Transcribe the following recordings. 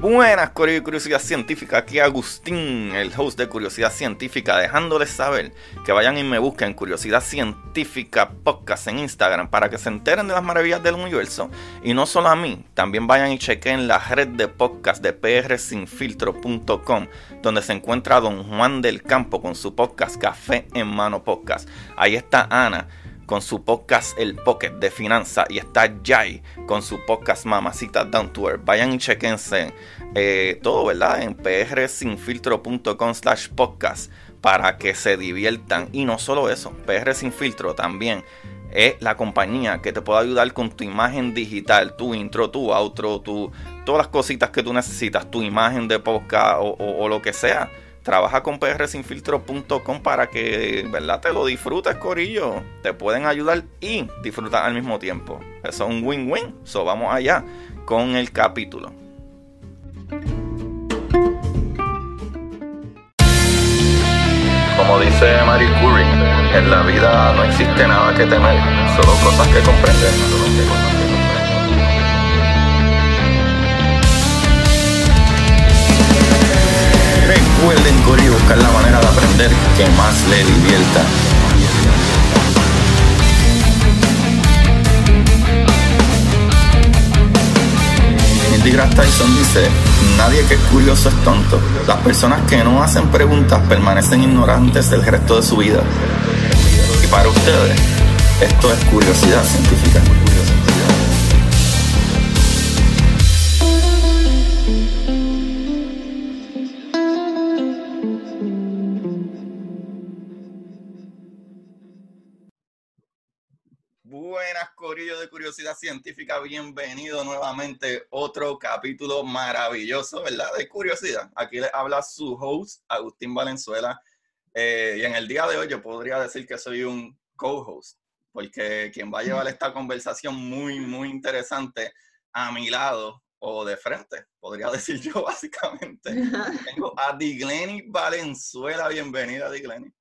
Buenas, Corillo de Curiosidad Científica, aquí Agustín, el host de Curiosidad Científica, dejándoles saber que vayan y me busquen Curiosidad Científica Podcast en Instagram para que se enteren de las maravillas del universo. Y no solo a mí, también vayan y chequen la red de podcast de prsinfiltro.com, donde se encuentra Don Juan del Campo con su podcast Café en Mano Podcast. Ahí está Ana con su podcast El Pocket de Finanzas, y está Jai con su podcast Mamacita Down to Earth. Vayan y chequense todo, ¿verdad? En prsinfiltro.com/podcast para que se diviertan. Y no solo eso, PR Sin Filtro también es la compañía que te puede ayudar con tu imagen digital, tu intro, tu outro, todas las cositas que tú necesitas, tu imagen de podcast o lo que sea. Trabaja con prsinfiltro.com para que, ¿verdad?, te lo disfrutes, corillo. Te pueden ayudar y disfrutar al mismo tiempo. Eso es un win-win. So, vamos allá con el capítulo. Como dice Marie Curie, en la vida no existe nada que temer, solo cosas que comprender. Recuerden, corillo, buscar la manera de aprender que más le divierta. Neil deGrasse Tyson dice: nadie que es curioso es tonto. Las personas que no hacen preguntas permanecen ignorantes el resto de su vida. Y para ustedes, esto es curiosidad científica. Buenas, corillo de Curiosidad Científica, bienvenido nuevamente a otro capítulo maravilloso, ¿verdad?, de curiosidad. Aquí les habla su host, Agustín Valenzuela, y en el día de hoy yo podría decir que soy un co-host, porque quien va a llevar esta conversación muy, muy interesante a mi lado o de frente, podría decir yo básicamente. Tengo a Digleni Valenzuela. Bienvenida, Digleni.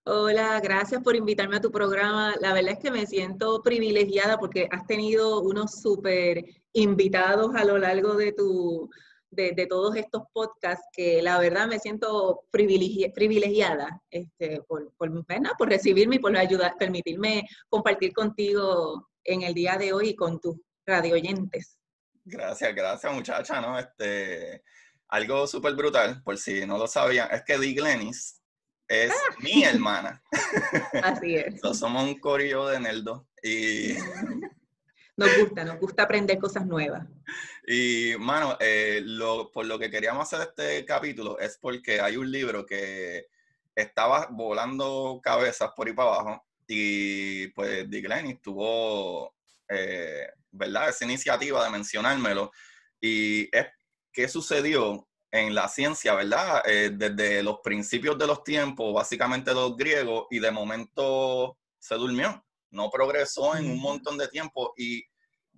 Hola, gracias por invitarme a tu programa. La verdad es que me siento privilegiada porque has tenido unos súper invitados a lo largo de de todos estos podcasts, que la verdad me siento privilegiada por recibirme y por permitirme compartir contigo en el día de hoy y con tus radio oyentes. Gracias, muchacha, ¿no? Algo súper brutal, por si no lo sabían, es que Diglenis es mi hermana. Así es. Somos un corillo de nerdos y nos gusta aprender cosas nuevas. Y, mano, por lo que queríamos hacer este capítulo es porque hay un libro que estaba volando cabezas por ahí para abajo, y pues Digleni tuvo, ¿verdad?, esa iniciativa de mencionármelo. Y es qué sucedió en la ciencia, ¿verdad?, desde los principios de los tiempos, básicamente los griegos, y de momento se durmió, no progresó en un montón de tiempo. Y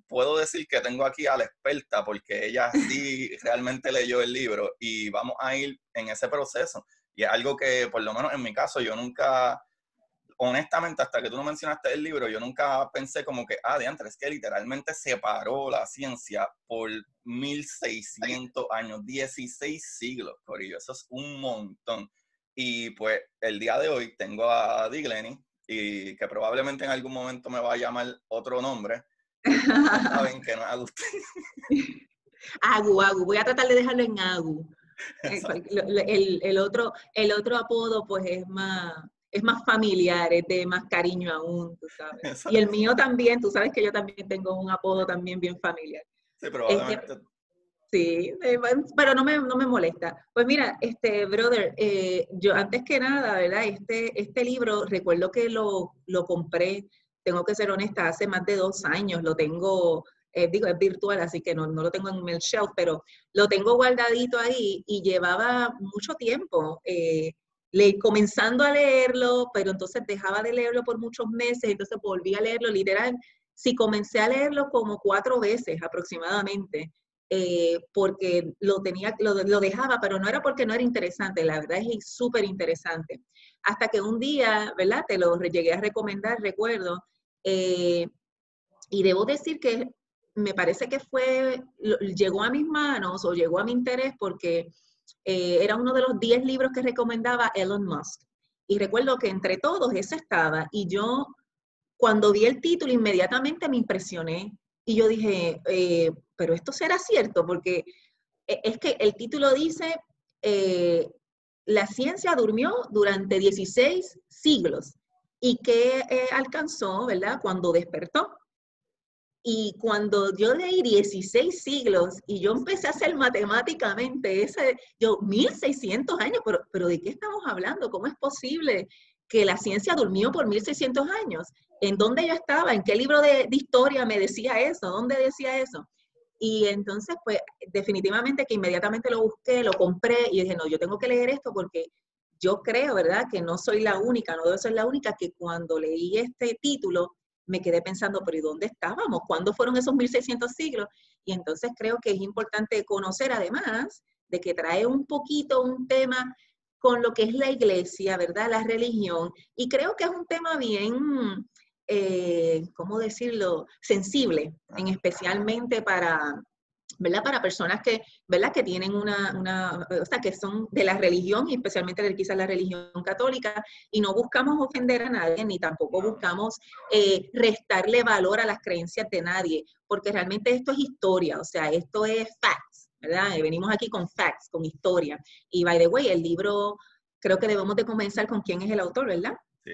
puedo decir que tengo aquí a la experta porque ella sí realmente leyó el libro, y vamos a ir en ese proceso. Y es algo que, por lo menos en mi caso, yo nunca, honestamente, hasta que tú no mencionaste el libro, yo nunca pensé como que, diantre, es que literalmente separó la ciencia por 1600 años, 16 siglos, corillo. Eso es un montón. Y pues el día de hoy tengo a Digleni, y que probablemente en algún momento me va a llamar otro nombre. Saben que no es Agustín. Agu. Voy a tratar de dejarlo en Agu. El otro apodo pues es más familiar, es de más cariño aún, tú sabes. Exacto. Y el mío también, tú sabes que yo también tengo un apodo también bien familiar. Sí, probablemente. Sí, pero no me molesta. Pues mira, brother, yo antes que nada, ¿verdad? Este libro, recuerdo que lo compré, tengo que ser honesta, hace más de 2 años. Lo tengo, es virtual, así que no lo tengo en el shelf, pero lo tengo guardadito ahí, y llevaba mucho tiempo comenzando a leerlo, pero entonces dejaba de leerlo por muchos meses, entonces volví a leerlo, literal. Sí, comencé a leerlo como 4 veces aproximadamente. Porque lo dejaba, pero no era porque no era interesante, la verdad es súper interesante. Hasta que un día, ¿verdad?, te lo llegué a recomendar, recuerdo, y debo decir que me parece que llegó a mis manos o llegó a mi interés porque era uno de los 10 libros que recomendaba Elon Musk. Y recuerdo que entre todos ese estaba. Y yo, cuando vi el título, inmediatamente me impresioné. Y yo dije, pero esto será cierto, porque es que el título dice, la ciencia durmió durante 16 siglos. ¿Y qué alcanzó, verdad? Cuando despertó. Y cuando yo leí 16 siglos y yo empecé a hacer matemáticamente yo, 1600 años, pero ¿de qué estamos hablando? ¿Cómo es posible que la ciencia durmió por 1600 años? ¿En dónde yo estaba? ¿En qué libro de historia me decía eso? ¿Dónde decía eso? Y entonces, pues, definitivamente que inmediatamente lo busqué, lo compré y dije, no, yo tengo que leer esto porque yo creo, ¿verdad? Que no soy la única, no debo ser la única que cuando leí este título me quedé pensando, pero ¿y dónde estábamos? ¿Cuándo fueron esos 1600 siglos? Y entonces creo que es importante conocer, además, de que trae un poquito un tema con lo que es la iglesia, ¿verdad? La religión. Y creo que es un tema bien, ¿cómo decirlo? Sensible, especialmente para, ¿verdad? Para personas que, ¿verdad? Que tienen o sea, que son de la religión, y especialmente quizás la religión católica, y no buscamos ofender a nadie, ni tampoco buscamos restarle valor a las creencias de nadie, porque realmente esto es historia, o sea, esto es facts, ¿verdad? Y venimos aquí con facts, con historia. Y by the way, el libro, creo que debemos de comenzar con quién es el autor, ¿verdad? Sí.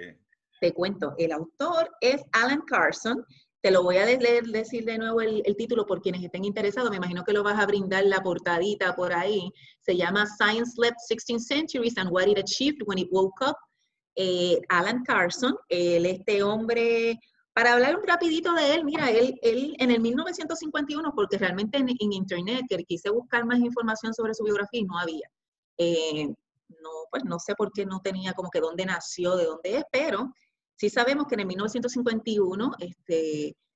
Te cuento, el autor es Alan Carson. Te lo voy a decir de nuevo el título por quienes estén interesados. Me imagino que lo vas a brindar la portadita por ahí. Se llama Science Slept 16 Centuries and What It Achieved When It Woke Up. Alan Carson, este hombre, para hablar un rapidito de él, mira, él en el 1951, porque realmente en internet que quise buscar más información sobre su biografía y no había. No, pues no sé por qué no tenía como que dónde nació, de dónde es, pero sí sabemos que en el 1951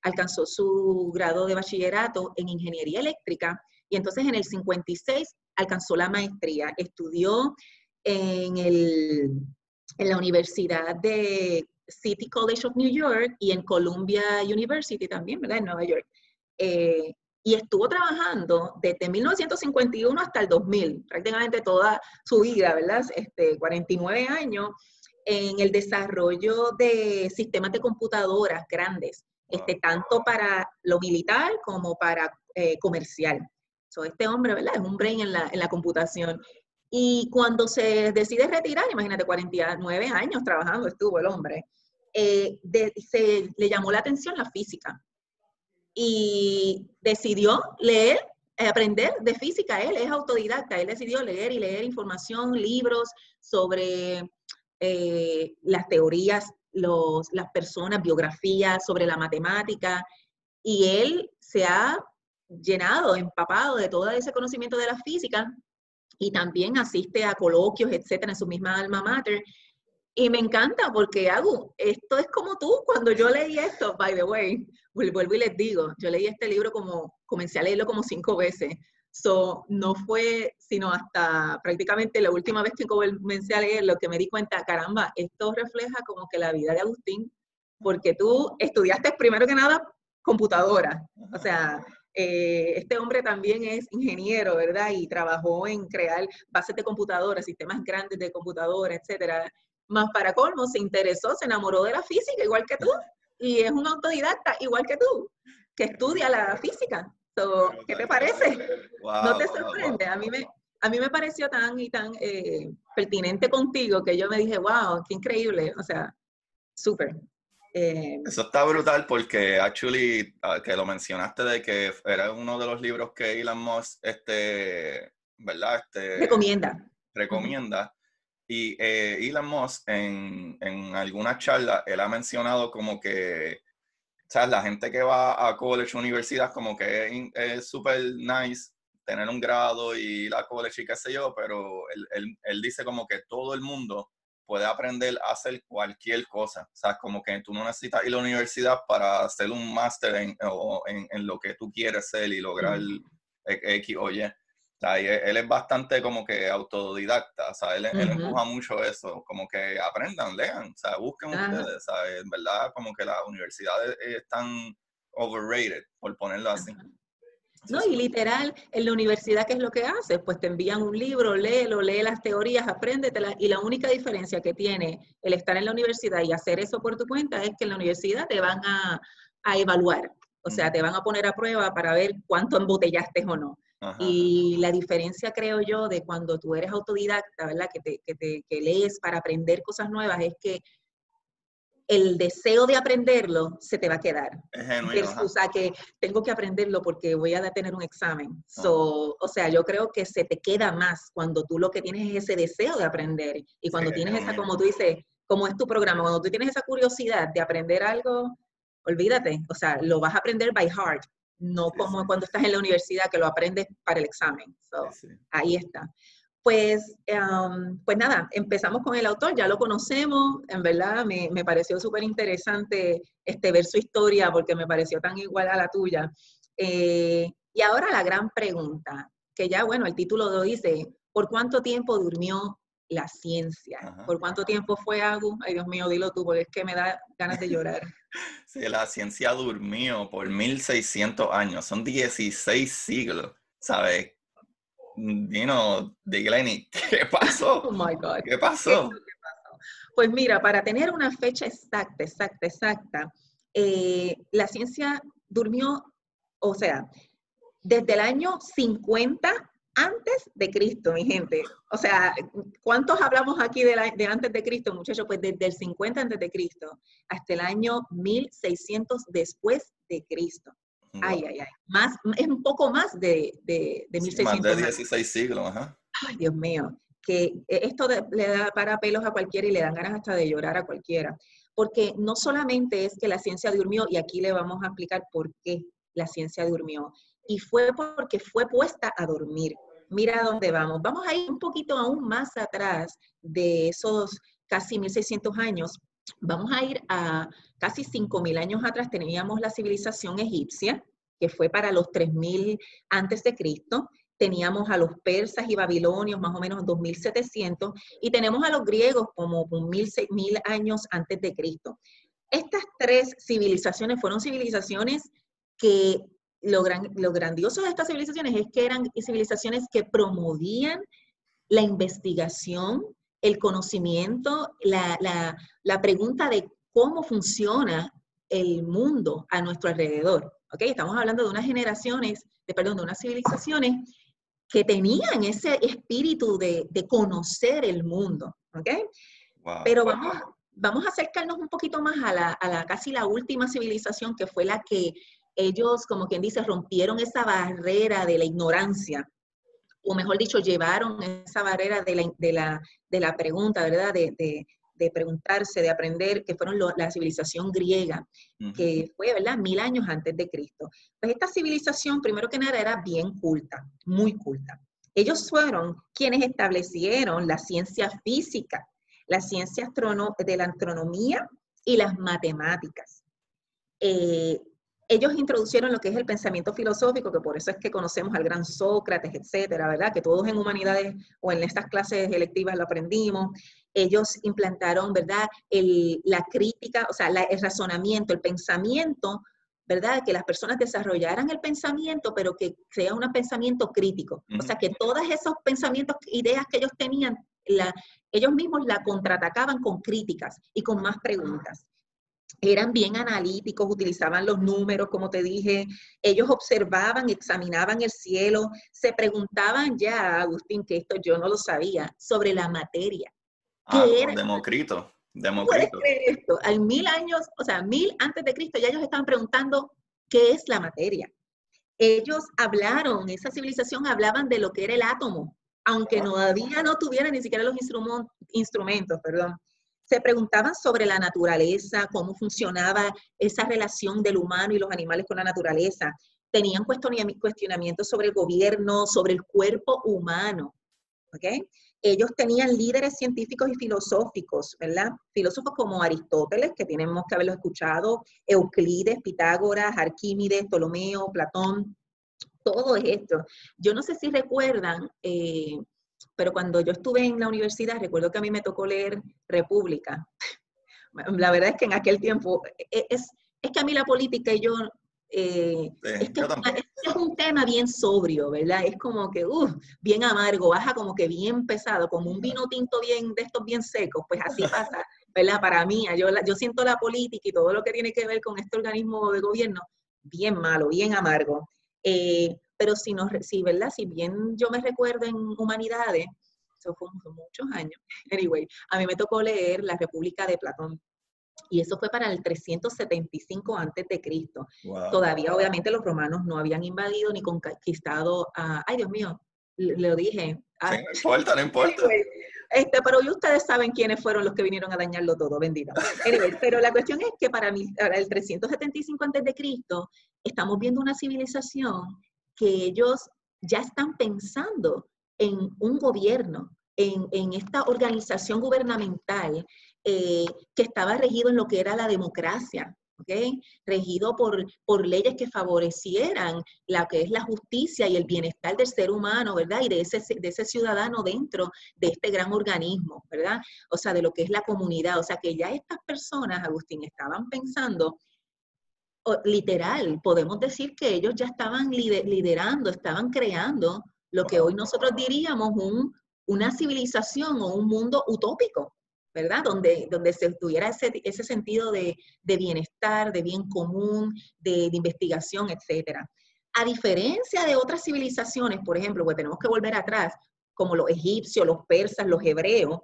alcanzó su grado de bachillerato en ingeniería eléctrica y entonces en el 56 alcanzó la maestría. Estudió en, en la Universidad de City College of New York y en Columbia University también, ¿verdad? En Nueva York. Y estuvo trabajando desde 1951 hasta el 2000, prácticamente toda su vida, ¿verdad? 49 años en el desarrollo de sistemas de computadoras grandes, tanto para lo militar como para comercial. Este hombre, ¿verdad? Es un brain en la computación. Y cuando se decide retirar, imagínate, 49 años trabajando estuvo el hombre, le llamó la atención la física y decidió leer, aprender de física. Él es autodidacta, él decidió leer y leer información, libros sobre las teorías, las personas, biografías sobre la matemática, y él se ha llenado, empapado de todo ese conocimiento de la física y también asiste a coloquios, etcétera, en su misma alma mater. Y me encanta porque esto es como tú, cuando yo leí esto, by the way, vuelvo y les digo, yo leí este libro comencé a leerlo como 5 veces. No fue sino hasta prácticamente la última vez que comencé a leerlo que me di cuenta, caramba, esto refleja como que la vida de Agustín, porque tú estudiaste primero que nada computadora. O sea, este hombre también es ingeniero, ¿verdad? Y trabajó en crear bases de computadoras, sistemas grandes de computadoras, etcétera. Más para colmo, se interesó, se enamoró de la física igual que tú, y es un autodidacta igual que tú, que estudia la física. ¿Qué te parece? Wow, ¿No te wow, sorprende? wow. A mí me pareció tan y tan pertinente contigo que yo me dije, wow, qué increíble, o sea, súper. Eso está brutal porque, actually, que lo mencionaste de que era uno de los libros que Elon Musk, ¿verdad? Recomienda. Recomienda. Y Elon Musk en alguna charla, él ha mencionado como que, ¿sabes? La gente que va a college, universidad, como que es súper nice tener un grado y ir a college y qué sé yo, pero él dice como que todo el mundo puede aprender a hacer cualquier cosa. O sea, como que tú no necesitas ir a la universidad para hacer un máster en lo que tú quieres ser y lograr X o Y. O sea, él es bastante como que autodidacta, o sea, él empuja mucho eso, como que aprendan, lean, o sea, busquen ustedes, ¿sabes? En verdad, como que las universidades están overrated, por ponerlo así. No, y literal, en la universidad, ¿qué es lo que haces? Pues te envían un libro, léelo, lee las teorías, apréndetelas, y la única diferencia que tiene el estar en la universidad y hacer eso por tu cuenta es que en la universidad te van a evaluar, o sea, te van a poner a prueba para ver cuánto embotellaste o no. Ajá. Y la diferencia, creo yo, de cuando tú eres autodidacta, ¿verdad? Que lees para aprender cosas nuevas, es que el deseo de aprenderlo se te va a quedar. Es genuino, Versus a que tengo que aprenderlo porque voy a tener un examen. O sea, yo creo que se te queda más cuando tú lo que tienes es ese deseo de aprender. Y cuando tienes esa, como tú dices, como es tu programa, cuando tú tienes esa curiosidad de aprender algo, olvídate. O sea, lo vas a aprender by heart. No como cuando estás en la universidad que lo aprendes para el examen. Ahí está. Pues nada, empezamos con el autor, ya lo conocemos, en verdad me pareció súper interesante ver su historia porque me pareció tan igual a la tuya. Y ahora la gran pregunta, que ya, bueno, el título lo dice, ¿por cuánto tiempo durmió la ciencia? Ajá. ¿Por cuánto tiempo fue, Agu? Ay, Dios mío, dilo tú, porque es que me da ganas de llorar. Sí, la ciencia durmió por 1600 años, son 16 siglos, ¿sabes? Delaney, ¿qué pasó? Oh my God. ¿Qué pasó? ¿Qué pasó? Pues mira, para tener una fecha exacta, la ciencia durmió, o sea, desde el año 50 antes de Cristo, mi gente. O sea, ¿cuántos hablamos aquí de antes de Cristo, muchachos? Pues desde el 50 antes de Cristo hasta el año 1600 después de Cristo. Wow. Ay. Es un poco más de 1600 más de años. 16 siglos, ajá. Ay, Dios mío, que esto le da para pelos a cualquiera y le dan ganas hasta de llorar a cualquiera. Porque no solamente es que la ciencia durmió, y aquí le vamos a explicar por qué la ciencia durmió, y fue porque fue puesta a dormir. Mira a dónde vamos. Vamos a ir un poquito aún más atrás de esos casi 1600 años. Vamos a ir a casi 5000 años atrás. Teníamos la civilización egipcia, que fue para los 3000 antes de Cristo. Teníamos a los persas y babilonios más o menos 2700, y tenemos a los griegos como 1000 años antes de Cristo. Estas tres civilizaciones fueron civilizaciones que lo grandioso de estas civilizaciones es que eran civilizaciones que promovían la investigación, el conocimiento, la pregunta de cómo funciona el mundo a nuestro alrededor. ¿Okay? Estamos hablando de unas de unas civilizaciones que tenían ese espíritu de conocer el mundo, ¿ok? Wow. Pero vamos a acercarnos un poquito más a casi la última civilización, que fue la que ellos, como quien dice, rompieron esa barrera de la ignorancia, o mejor dicho, llevaron esa barrera de la pregunta, ¿verdad? De preguntarse, de aprender, que fueron la civilización griega, que fue, ¿verdad? 1000 años antes de Cristo. Pues esta civilización, primero que nada, era bien culta, muy culta. Ellos fueron quienes establecieron la ciencia física, la ciencia de la astronomía y las matemáticas. Ellos introducieron lo que es el pensamiento filosófico, que por eso es que conocemos al gran Sócrates, etcétera, ¿verdad? Que todos en humanidades o en estas clases electivas lo aprendimos. Ellos implantaron, ¿verdad? La crítica, o sea, el razonamiento, el pensamiento, ¿verdad? Que las personas desarrollaran el pensamiento, pero que crea un pensamiento crítico. O sea, que todos esos pensamientos, ideas que ellos tenían, ellos mismos la contraatacaban con críticas y con más preguntas. Eran bien analíticos, utilizaban los números, como te dije, ellos observaban, examinaban el cielo, se preguntaban ya, Agustín, que esto yo no lo sabía, sobre la materia. ¿Qué era? Demócrito. ¿Puedes creer esto? Hay 1000 años, o sea, 1000 antes de Cristo, ya ellos estaban preguntando qué es la materia. Ellos hablaron, esa civilización hablaban de lo que era el átomo, aunque todavía no tuvieran ni siquiera los instrumentos, perdón. Se preguntaban sobre la naturaleza, cómo funcionaba esa relación del humano y los animales con la naturaleza. Tenían cuestionamientos sobre el gobierno, sobre el cuerpo humano. ¿Okay? Ellos tenían líderes científicos y filosóficos, ¿verdad? Filósofos como Aristóteles, que tenemos que haberlo escuchado, Euclides, Pitágoras, Arquímedes, Ptolomeo, Platón, todo esto. Yo no sé si recuerdan, pero cuando yo estuve en la universidad, recuerdo que a mí me tocó leer República. La verdad es que en aquel tiempo, es que a mí la política y yo Sí, yo tampoco. es un tema bien sobrio, ¿verdad? Es como que, bien amargo, baja como que bien pesado, como un vino tinto bien, de estos bien secos, pues así pasa, ¿verdad? Para mí, yo siento la política y todo lo que tiene que ver con este organismo de gobierno bien malo, bien amargo. Pero ¿verdad? Si bien yo me recuerdo en Humanidades, eso fue muchos años, anyway, a mí me tocó leer La República de Platón. Y eso fue para el 375 antes de Cristo. Wow. Todavía, obviamente, los romanos no habían invadido ni conquistado a... Ay, Dios mío, lo dije. Sí, no importa, no importa. Anyway, pero hoy ustedes saben quiénes fueron los que vinieron a dañarlo todo, bendito. Anyway, pero la cuestión es que para el 375 antes de Cristo, estamos viendo una civilización que ellos ya están pensando en un gobierno, en esta organización gubernamental que estaba regido en lo que era la democracia, ¿ok? Regido por leyes que favorecieran la que es la justicia y el bienestar del ser humano, ¿verdad? Y de ese ciudadano dentro de este gran organismo, ¿verdad? O sea, de lo que es la comunidad. O sea, que ya estas personas, Agustín, estaban pensando, literal, podemos decir que ellos ya estaban liderando, estaban creando lo que hoy nosotros diríamos una civilización o un mundo utópico, ¿verdad? Donde se tuviera ese sentido de bienestar, de bien común, de investigación, etcétera. A diferencia de otras civilizaciones, por ejemplo, pues tenemos que volver atrás, como los egipcios, los persas, los hebreos,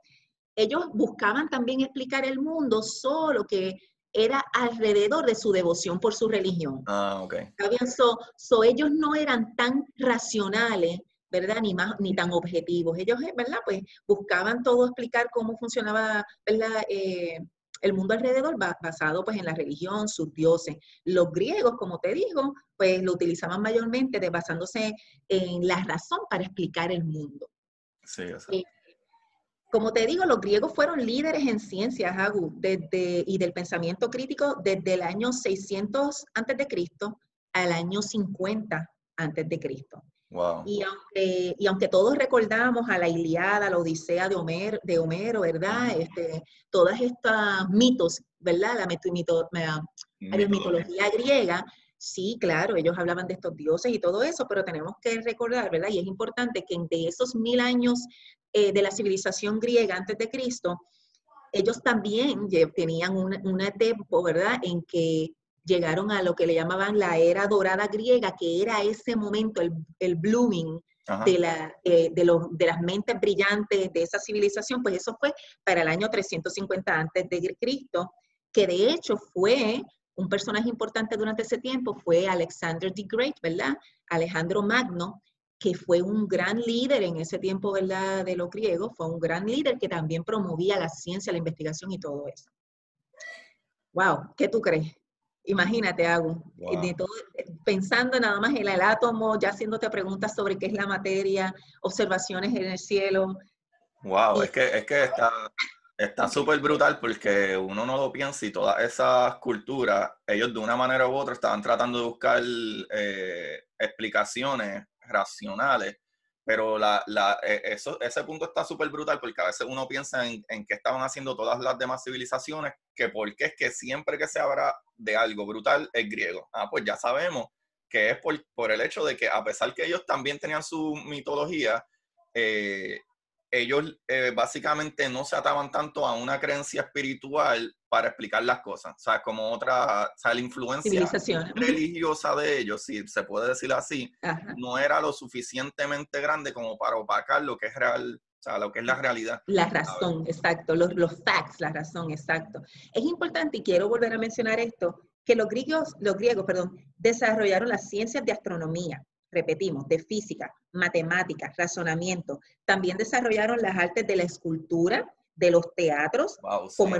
ellos buscaban también explicar el mundo, solo que era alrededor de su devoción por su religión. Ok. Ellos no eran tan racionales, ¿verdad? Ni tan objetivos. Ellos, ¿verdad? Pues buscaban todo explicar cómo funcionaba, ¿verdad? El mundo alrededor basado pues en la religión, sus dioses. Los griegos, como te digo, pues lo utilizaban mayormente basándose en la razón para explicar el mundo. Sí, exacto. Como te digo, los griegos fueron líderes en ciencias, Agu, y del pensamiento crítico desde el año 600 a.C. al año 50 a.C. Wow. Y aunque todos recordamos a la Ilíada, la Odisea de Homero, ¿verdad? Todas estas mitos, ¿verdad? La mitología griega, sí, claro, ellos hablaban de estos dioses y todo eso, pero tenemos que recordar, ¿verdad? Y es importante que de esos 1000 años de la civilización griega antes de Cristo, ellos también tenían un tiempo, ¿verdad?, en que llegaron a lo que le llamaban la era dorada griega, que era ese momento, el blooming de las mentes brillantes de esa civilización. Pues eso fue para el año 350 antes de Cristo, que de hecho fue un personaje importante durante ese tiempo, fue Alexander the Great, ¿verdad? Alejandro Magno, que fue un gran líder en ese tiempo, ¿verdad?, de los griegos, fue un gran líder que también promovía la ciencia, la investigación y todo eso. Wow, ¿qué tú crees? Imagínate, Agu, Wow. pensando nada más en el átomo, ya haciéndote preguntas sobre qué es la materia, observaciones en el cielo. Wow, es que está súper brutal porque uno no lo piensa y todas esas culturas, ellos de una manera u otra estaban tratando de buscar explicaciones racionales, pero ese punto está súper brutal porque a veces uno piensa en qué estaban haciendo todas las demás civilizaciones, que porque es que siempre que se habla de algo brutal es griego. Pues ya sabemos que es por el hecho de que a pesar que ellos también tenían su mitología, ellos básicamente no se ataban tanto a una creencia espiritual para explicar las cosas. O sea, como o sea, la influencia religiosa de ellos, si se puede decir así, no era lo suficientemente grande como para opacar lo que es real, o sea, lo que es la realidad. La razón, exacto, los facts, la razón, exacto. Es importante, y quiero volver a mencionar esto, que los griegos, desarrollaron las ciencias de astronomía, repetimos, de física, matemáticas, razonamiento. También desarrollaron las artes de la escultura, de los teatros, como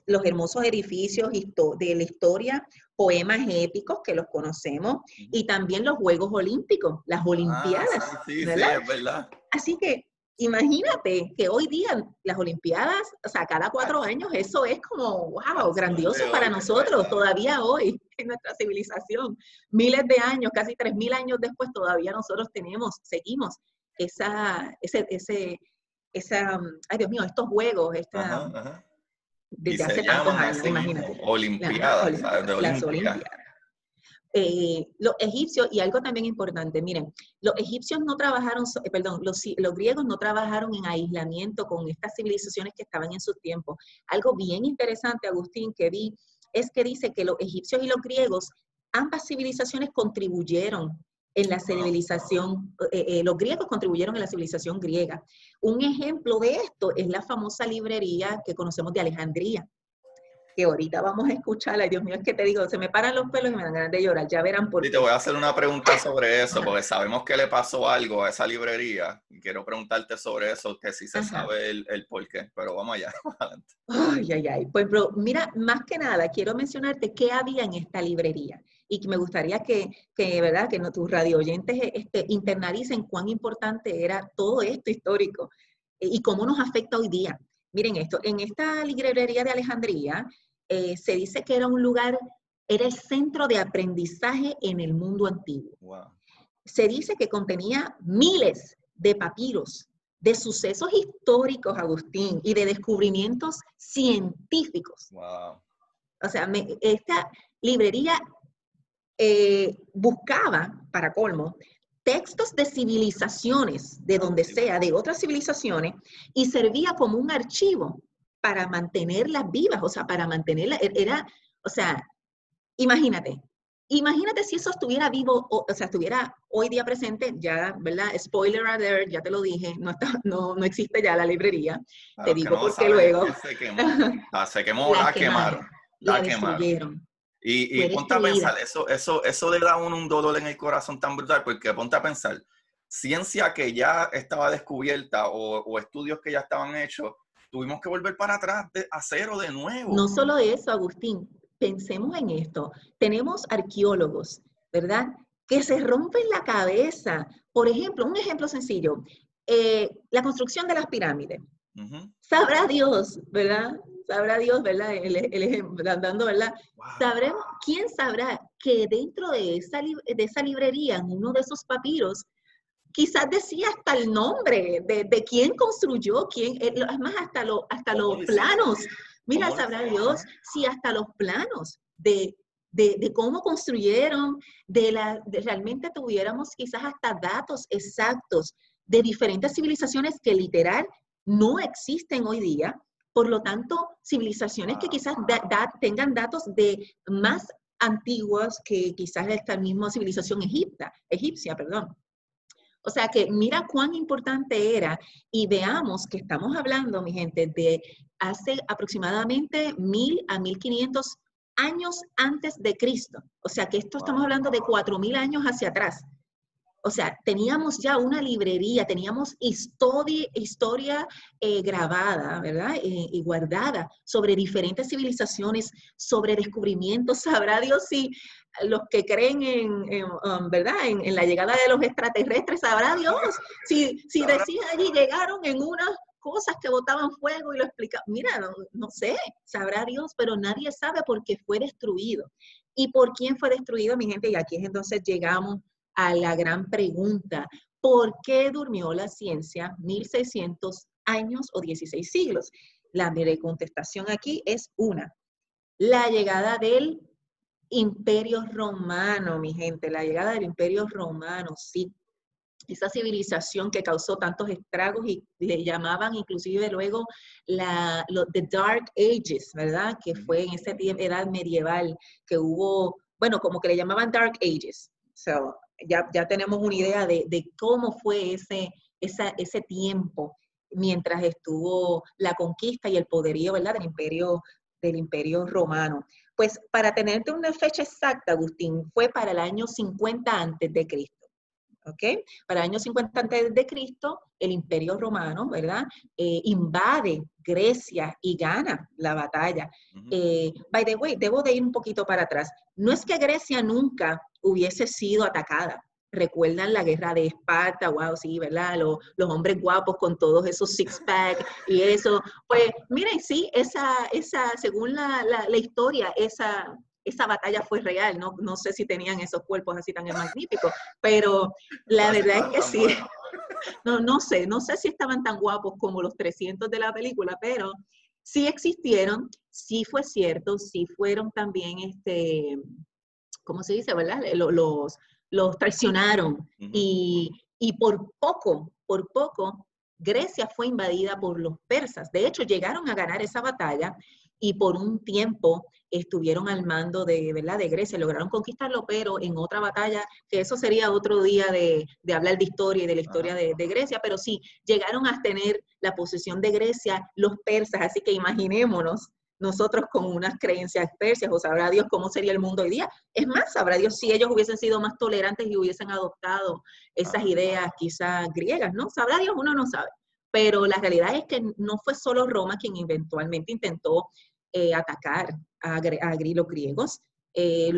los hermosos edificios de la historia, poemas épicos que los conocemos, y también los Juegos Olímpicos, las Olimpiadas, ¿verdad? Sí, es verdad. Así que imagínate que hoy día las Olimpiadas, o sea, cada 4 años, eso es como, wow, grandioso para nosotros, todavía hoy, en nuestra civilización. Miles de años, casi 3000 años después, todavía nosotros seguimos ay Dios mío, estos juegos, desde hace tantos años, imagínate. Olimpiadas, ¿sabes? De Las Olimpia. Olimpiadas. los egipcios, y algo también importante, miren, los egipcios no trabajaron, los griegos no trabajaron en aislamiento con estas civilizaciones que estaban en sus tiempos. Algo bien interesante, Agustín, que vi, es que dice que los egipcios y los griegos, ambas civilizaciones contribuyeron en la civilización, los griegos contribuyeron en la civilización griega. Un ejemplo de esto es la famosa librería que conocemos de Alejandría, que ahorita vamos a escucharla. Dios mío, es que te digo, se me paran los pelos y me dan ganas de llorar, ya verán por qué. Y te voy a hacer una pregunta sobre eso, porque sabemos que le pasó algo a esa librería, y quiero preguntarte sobre eso, que si se sabe el por qué, pero vamos allá, adelante. Ay. Pues, bro, mira, más que nada, quiero mencionarte qué había en esta librería, y que me gustaría que ¿verdad?, que tus radio oyentes internalicen cuán importante era todo esto histórico, y cómo nos afecta hoy día. Miren esto, en esta librería de Alejandría, se dice que era un lugar, era el centro de aprendizaje en el mundo antiguo. Wow. Se dice que contenía miles de papiros, de sucesos históricos, Agustín, y de descubrimientos científicos. Wow. O sea, esta librería buscaba, para colmo, textos de civilizaciones, de donde sea, de otras civilizaciones, y servía como un archivo para mantenerlas vivas, o sea, para mantenerlas, o sea, imagínate si eso estuviera vivo, o sea, estuviera hoy día presente, ya, ¿verdad? Spoiler alert, ya te lo dije, no existe ya la librería. Te digo porque luego se quemó. Se quemó, la quemaron. La destruyeron. Y ponte a pensar, eso le da a uno un dolor en el corazón tan brutal, porque ponte a pensar, ciencia que ya estaba descubierta o estudios que ya estaban hechos, tuvimos que volver para atrás a cero de nuevo. No solo eso, Agustín, pensemos en esto. Tenemos arqueólogos, ¿verdad?, que se rompen la cabeza. Por ejemplo, un ejemplo sencillo, la construcción de las pirámides. Sabrá Dios, ¿verdad? Sabrá Dios, ¿verdad? El ejemplo, dando, ¿verdad? Wow. Sabremos, ¿quién sabrá que dentro de esa librería, en uno de esos papiros, quizás decía hasta el nombre de quién construyó, es más, hasta los planos. Mira, sabrá Dios si hasta los planos de cómo construyeron, realmente tuviéramos quizás hasta datos exactos de diferentes civilizaciones que literal no existen hoy día. Por lo tanto, civilizaciones que quizás tengan datos de más antiguas que quizás esta misma civilización egipcia. O sea que mira cuán importante era, y veamos que estamos hablando, mi gente, de hace aproximadamente 1000 a 1500 años antes de Cristo. O sea que esto estamos hablando de 4000 años hacia atrás. O sea, teníamos ya una librería, teníamos historia grabada, ¿verdad? Y guardada sobre diferentes civilizaciones, sobre descubrimientos. Sabrá Dios si los que creen ¿verdad? En la llegada de los extraterrestres, sabrá Dios si decían allí, llegaron en unas cosas que botaban fuego y lo explicaban. Mira, no sé, sabrá Dios, pero nadie sabe por qué fue destruido. ¿Y por quién fue destruido, mi gente? Y aquí es entonces llegamos a la gran pregunta: ¿por qué durmió la ciencia 1600 años o 16 siglos? La contestación aquí es una: la llegada del Imperio Romano, mi gente, la llegada del Imperio Romano, sí. Esa civilización que causó tantos estragos y le llamaban inclusive luego The Dark Ages, ¿verdad? Que fue en esa edad medieval que hubo, bueno, como que le llamaban Dark Ages. So, ya tenemos una idea de cómo fue ese tiempo mientras estuvo la conquista y el poderío, ¿verdad?, del imperio romano. Pues para tenerte una fecha exacta, Agustín, fue para el año 50 antes de Cristo. ¿Ok? Para el año 50 antes de Cristo, el Imperio Romano, ¿verdad?, invade Grecia y gana la batalla. By the way, debo de ir un poquito para atrás. No es que Grecia nunca hubiese sido atacada. ¿Recuerdan la guerra de Esparta? Wow, sí, ¿verdad? Los hombres guapos con todos esos six-pack y eso. Pues, miren, sí, según la historia, esa batalla fue real. No sé si tenían esos cuerpos así tan magníficos, pero la verdad es que sí. No sé si estaban tan guapos como los 300 de la película, pero sí existieron, sí fue cierto, sí fueron también ¿cómo se dice, verdad? Los traicionaron Ujú. y por poco, Grecia fue invadida por los persas. De hecho, llegaron a ganar esa batalla y por un tiempo estuvieron al mando de, ¿verdad? De Grecia, lograron conquistarlo, pero en otra batalla, que eso sería otro día de hablar de historia y de la historia Ajá. de Grecia, pero sí, llegaron a tener la posesión de Grecia los persas, así que imaginémonos nosotros con unas creencias persias, o sabrá Dios cómo sería el mundo hoy día. Es más, sabrá Dios si ellos hubiesen sido más tolerantes y hubiesen adoptado esas Ajá. quizás griegas, ¿no? Sabrá Dios, uno no sabe. Pero la realidad es que no fue solo Roma quien eventualmente intentó atacar a los griegos,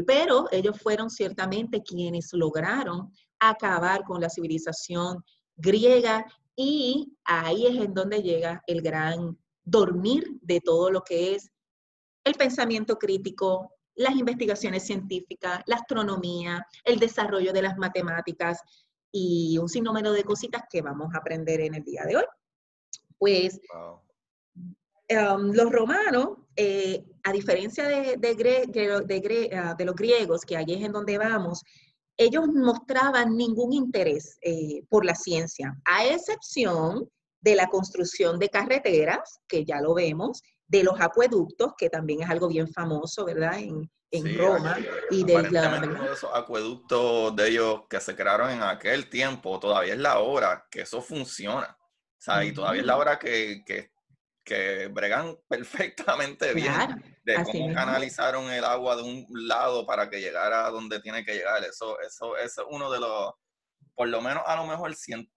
pero ellos fueron ciertamente quienes lograron acabar con la civilización griega y ahí es en donde llega el gran dormir de todo lo que es el pensamiento crítico, las investigaciones científicas, la astronomía, el desarrollo de las matemáticas y un sinnúmero de cositas que vamos a aprender en el día de hoy. Pues Wow. los romanos, a diferencia de los griegos, que allí es en donde vamos, ellos mostraban ningún interés por la ciencia, a excepción de la construcción de carreteras, que ya lo vemos, de los acueductos, que también es algo bien famoso, ¿verdad? En Sí, Roma y de la, aparentemente uno ¿verdad? de esos acueductos de ellos que se crearon en aquel tiempo, todavía es la hora que eso funciona. O sea, y todavía es la Ujú, hora que bregan perfectamente bien claro, de así cómo mismo. canalizaron el agua de un lado para que llegara a donde tiene que llegar. Eso es uno de los, por lo menos a lo mejor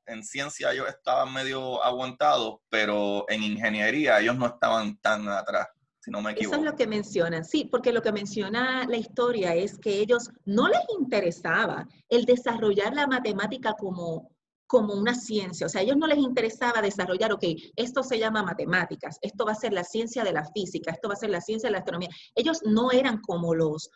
en ciencia ellos estaban medio aguantados, pero en ingeniería ellos no estaban tan atrás, si no me Eso es lo equivoco. que mencionan, sí, porque lo que menciona la historia es que ellos no les interesaba el desarrollar la matemática como una ciencia, o sea, a ellos no les interesaba desarrollar, ok, esto se llama matemáticas, esto va a ser la ciencia de la física, esto va a ser la ciencia de la astronomía. Ellos no eran como los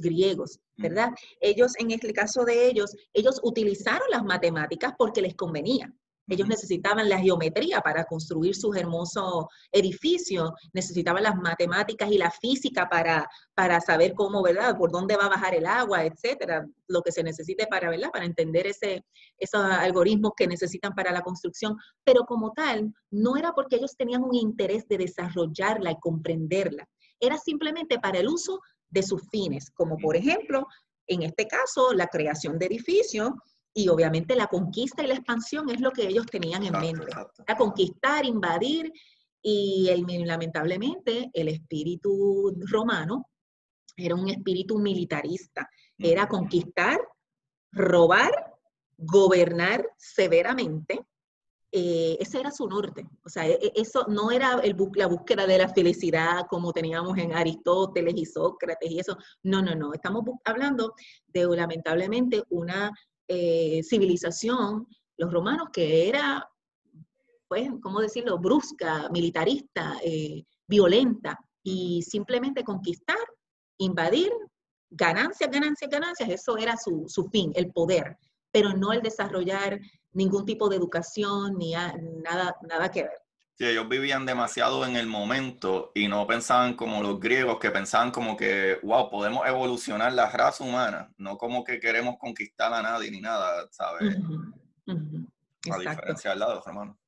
griegos, Ujú. ¿verdad? Ellos, en el caso de ellos utilizaron las matemáticas porque les convenía. Ellos Ujú. necesitaban la geometría para construir sus hermosos edificios, necesitaban las matemáticas y la física para saber cómo, ¿verdad? Por dónde va a bajar el agua, etcétera, lo que se necesite para, ¿verdad? Para entender esos algoritmos que necesitan para la construcción, pero como tal, no era porque ellos tenían un interés de desarrollarla y comprenderla, era simplemente para el uso de sus fines, como por Ujú. ejemplo, en este caso, la creación de edificios y obviamente la conquista y la expansión es lo que ellos tenían en Exacto, mente. exacto. A conquistar, invadir y lamentablemente el espíritu romano era un espíritu militarista, era Ujú. conquistar, robar, gobernar severamente. Ese era su norte. O sea, eso no era la búsqueda de la felicidad como teníamos en Aristóteles y Sócrates y eso. No, no, no. Estamos hablando de lamentablemente una civilización, los romanos, que era pues, ¿cómo decirlo?, brusca, militarista, violenta, Ujú. y simplemente conquistar, invadir, ganancias, ganancias, ganancias, eso era su fin, el poder, pero no el desarrollar ningún tipo de educación ni nada, nada que ver. Sí, ellos vivían demasiado en el momento y no pensaban como los griegos, que pensaban como que, wow, podemos evolucionar la raza humana, no como que queremos conquistar a nadie ni nada, ¿sabes? Ujú, ujú, A exacto. diferencia del lado, hermano.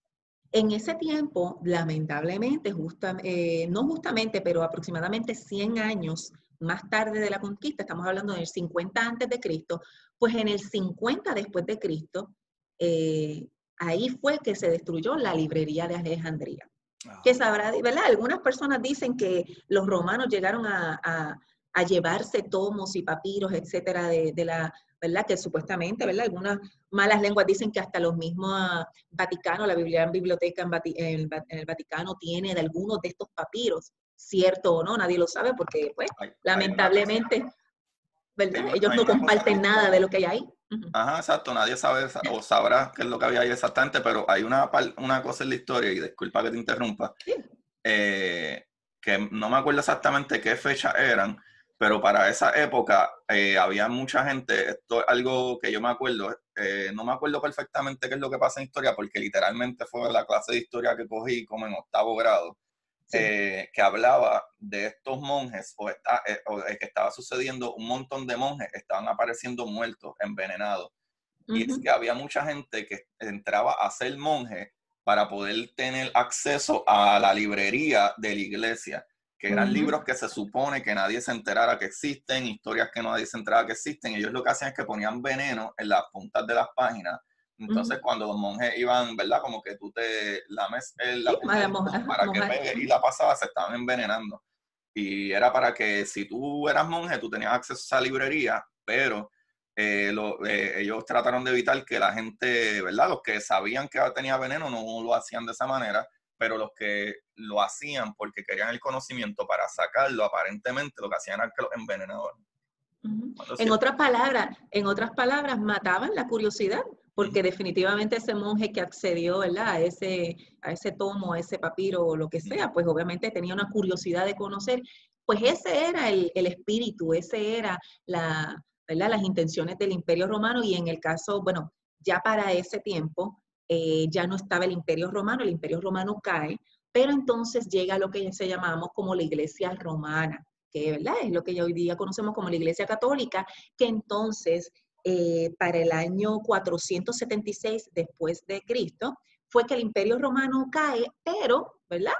En ese tiempo, lamentablemente, no justamente, pero aproximadamente 100 años más tarde de la conquista, estamos hablando del 50 antes de Cristo, pues en el 50 después de Cristo, eh, ahí fue que se destruyó la librería de Alejandría. Que Ah, sabrá, ¿verdad? Algunas personas dicen que los romanos llegaron a llevarse tomos y papiros, etcétera, de la, ¿verdad? Que supuestamente, ¿verdad? Algunas malas lenguas dicen que hasta los mismos Vaticano, la biblioteca en el Vaticano tiene de algunos de estos papiros, cierto o no, nadie lo sabe porque, pues, hay una cosa, lamentablemente, ¿verdad? Ellos hay no una cosa comparten bien nada de lo como, que hay ahí. Ujú. ajá, exacto, nadie sabe o sabrá qué es lo que había ahí exactamente, pero hay una cosa en la historia, y disculpa que te interrumpa, Sí. eh, que no me acuerdo exactamente qué fecha eran, pero para esa época había mucha gente, esto es algo que yo me acuerdo, no me acuerdo perfectamente qué es lo que pasa en historia, porque literalmente fue la clase de historia que cogí como en octavo grado, Sí. que hablaba de estos monjes, o que estaba sucediendo un montón de monjes, estaban apareciendo muertos, envenenados. Y es que había mucha gente que entraba a ser monje para poder tener acceso a la librería de la iglesia, que eran libros que se supone que nadie se enterara que existen, historias que nadie se enterara que existen. Y ellos lo que hacían es que ponían veneno en las puntas de las páginas. Entonces, cuando los monjes iban, ¿verdad? Como que tú te lames la Sí, punta del dedo para que mojar. pegue y la pasabas, se estaban envenenando. Y era para que si tú eras monje, tú tenías acceso a esa librería, pero ellos trataron de evitar que la gente, ¿verdad? Los que sabían que tenía veneno no lo hacían de esa manera, pero los que lo hacían porque querían el conocimiento para sacarlo, aparentemente lo que hacían era que los envenenaban. En otras palabras, mataban la curiosidad, porque definitivamente ese monje que accedió, ¿verdad? A ese tomo, a ese papiro o lo que sea, pues obviamente tenía una curiosidad de conocer. Pues ese era el espíritu, ese era ¿verdad? Las intenciones del Imperio Romano, y en el caso, bueno, ya para ese tiempo ya no estaba el Imperio Romano cae, pero entonces llega lo que se llamamos como la Iglesia Romana, que ¿verdad? Es lo que ya hoy día conocemos como la Iglesia Católica, que entonces para el año 476 después de Cristo fue que el Imperio Romano cae, pero ¿verdad?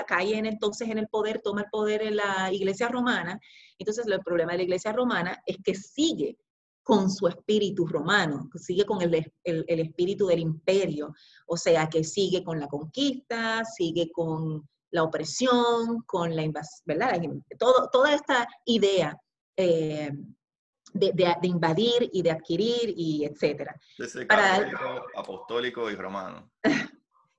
Cae entonces en el poder, toma el poder en la Iglesia Romana. Entonces el problema de la Iglesia Romana es que sigue con su espíritu romano, sigue con el espíritu del imperio, o sea, que sigue con la conquista, sigue con la opresión, con la invasión, ¿verdad? Toda esta idea de invadir y de adquirir y etcétera. Ese católico, apostólico y romano.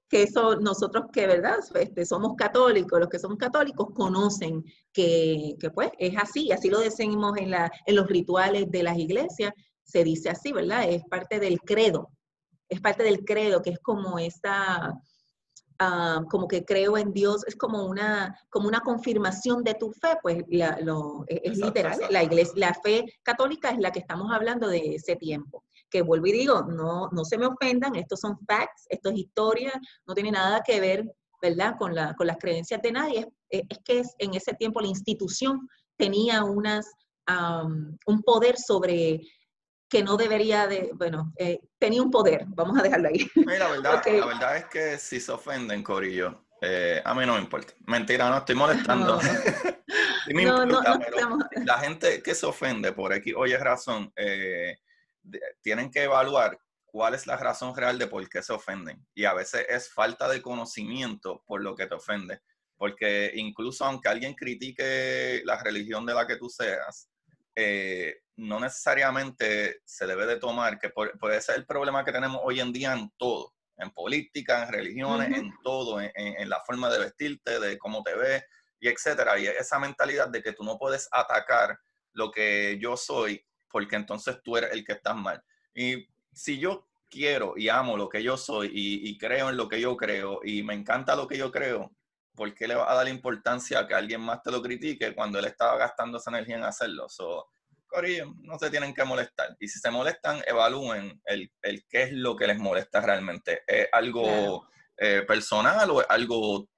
Que eso nosotros que, ¿verdad? Somos católicos, los que somos católicos conocen que pues es así lo decimos en los rituales de las iglesias, se dice así, ¿verdad? Es parte del credo, que es como esa... como que creo en Dios, es como una confirmación de tu fe, pues es literal. Exacto. La iglesia, la fe católica es la que estamos hablando de ese tiempo. Que vuelvo y digo, no se me ofendan, estos son facts, esto es historia, no tiene nada que ver, ¿verdad?, con las creencias de nadie. Es que en ese tiempo la institución tenía un poder sobre que no debería de, bueno, tenía un poder, vamos a dejarlo ahí. La verdad es que si se ofenden, Corillo, a mí no me importa. Mentira, no estoy molestando. Sí me importa, pero la gente que se ofende por X o Y razón, tienen que evaluar cuál es la razón real de por qué se ofenden. Y a veces es falta de conocimiento por lo que te ofende. Porque incluso aunque alguien critique la religión de la que tú seas, no necesariamente se debe de tomar, que puede ser el problema que tenemos hoy en día en todo, en política, en religiones, en todo, en la forma de vestirte, de cómo te ves, y etcétera. Y esa mentalidad de que tú no puedes atacar lo que yo soy, porque entonces tú eres el que estás mal. Y si yo quiero y amo lo que yo soy y creo en lo que yo creo y me encanta lo que yo creo, ¿por qué le va a dar importancia a que alguien más te lo critique cuando él estaba gastando esa energía en hacerlo? Corillo, no se tienen que molestar. Y si se molestan, evalúen el qué es lo que les molesta realmente. ¿Es algo personal o es algo,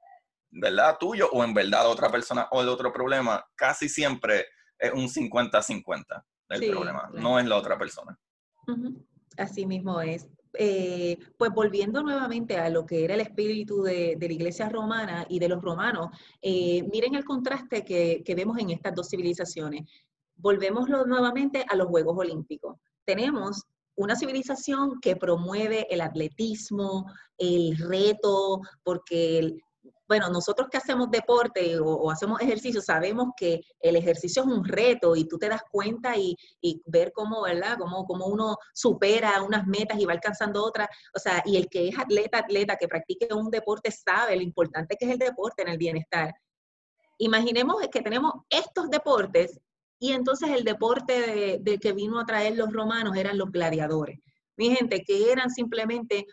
¿verdad?, tuyo, o en verdad otra persona o el otro problema? Casi siempre es un 50-50 el problema, no es la otra persona. Así mismo es. Pues volviendo nuevamente a lo que era el espíritu de la iglesia romana y de los romanos, miren el contraste que vemos en estas dos civilizaciones. Volvemos nuevamente a los Juegos Olímpicos. Tenemos una civilización que promueve el atletismo, el reto, porque bueno, nosotros que hacemos deporte o hacemos ejercicio, sabemos que el ejercicio es un reto y tú te das cuenta y ver cómo, ¿verdad? Cómo uno supera unas metas y va alcanzando otras. O sea, y el que es atleta, que practique un deporte sabe lo importante que es el deporte en el bienestar. Imaginemos que tenemos estos deportes y entonces el deporte de que vino a traer los romanos eran los gladiadores. Mi gente, que eran simplemente,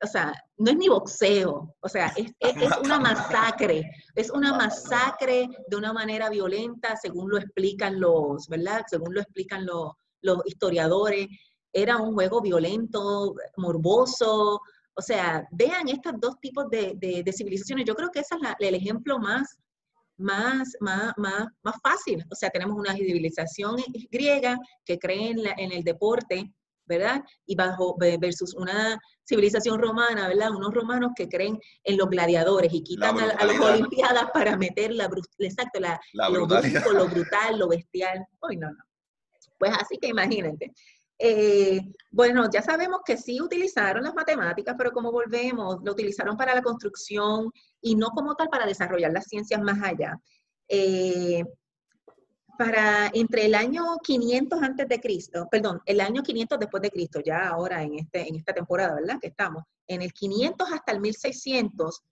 o sea, no es ni boxeo, o sea, es una masacre, es una masacre de una manera violenta, según lo explican ¿verdad? Según lo explican los historiadores. Era un juego violento, morboso, O sea, vean estos dos tipos de civilizaciones. Yo creo que ese es el ejemplo más fácil. O sea, tenemos una civilización griega que cree en el deporte, ¿verdad? Y versus una civilización romana, ¿verdad? Unos romanos que creen en los gladiadores y quitan a las Olimpiadas para meter lo brutalidad. brusco, lo brutal, lo bestial. Uy, no. Pues así que imagínate. Bueno, ya sabemos que sí utilizaron las matemáticas, pero como volvemos, lo utilizaron para la construcción y no como tal para desarrollar las ciencias más allá. Entre el año 500 antes de Cristo, perdón, el año 500 después de Cristo, ya ahora en esta temporada, ¿verdad? Que estamos, en el 500 hasta el 1600,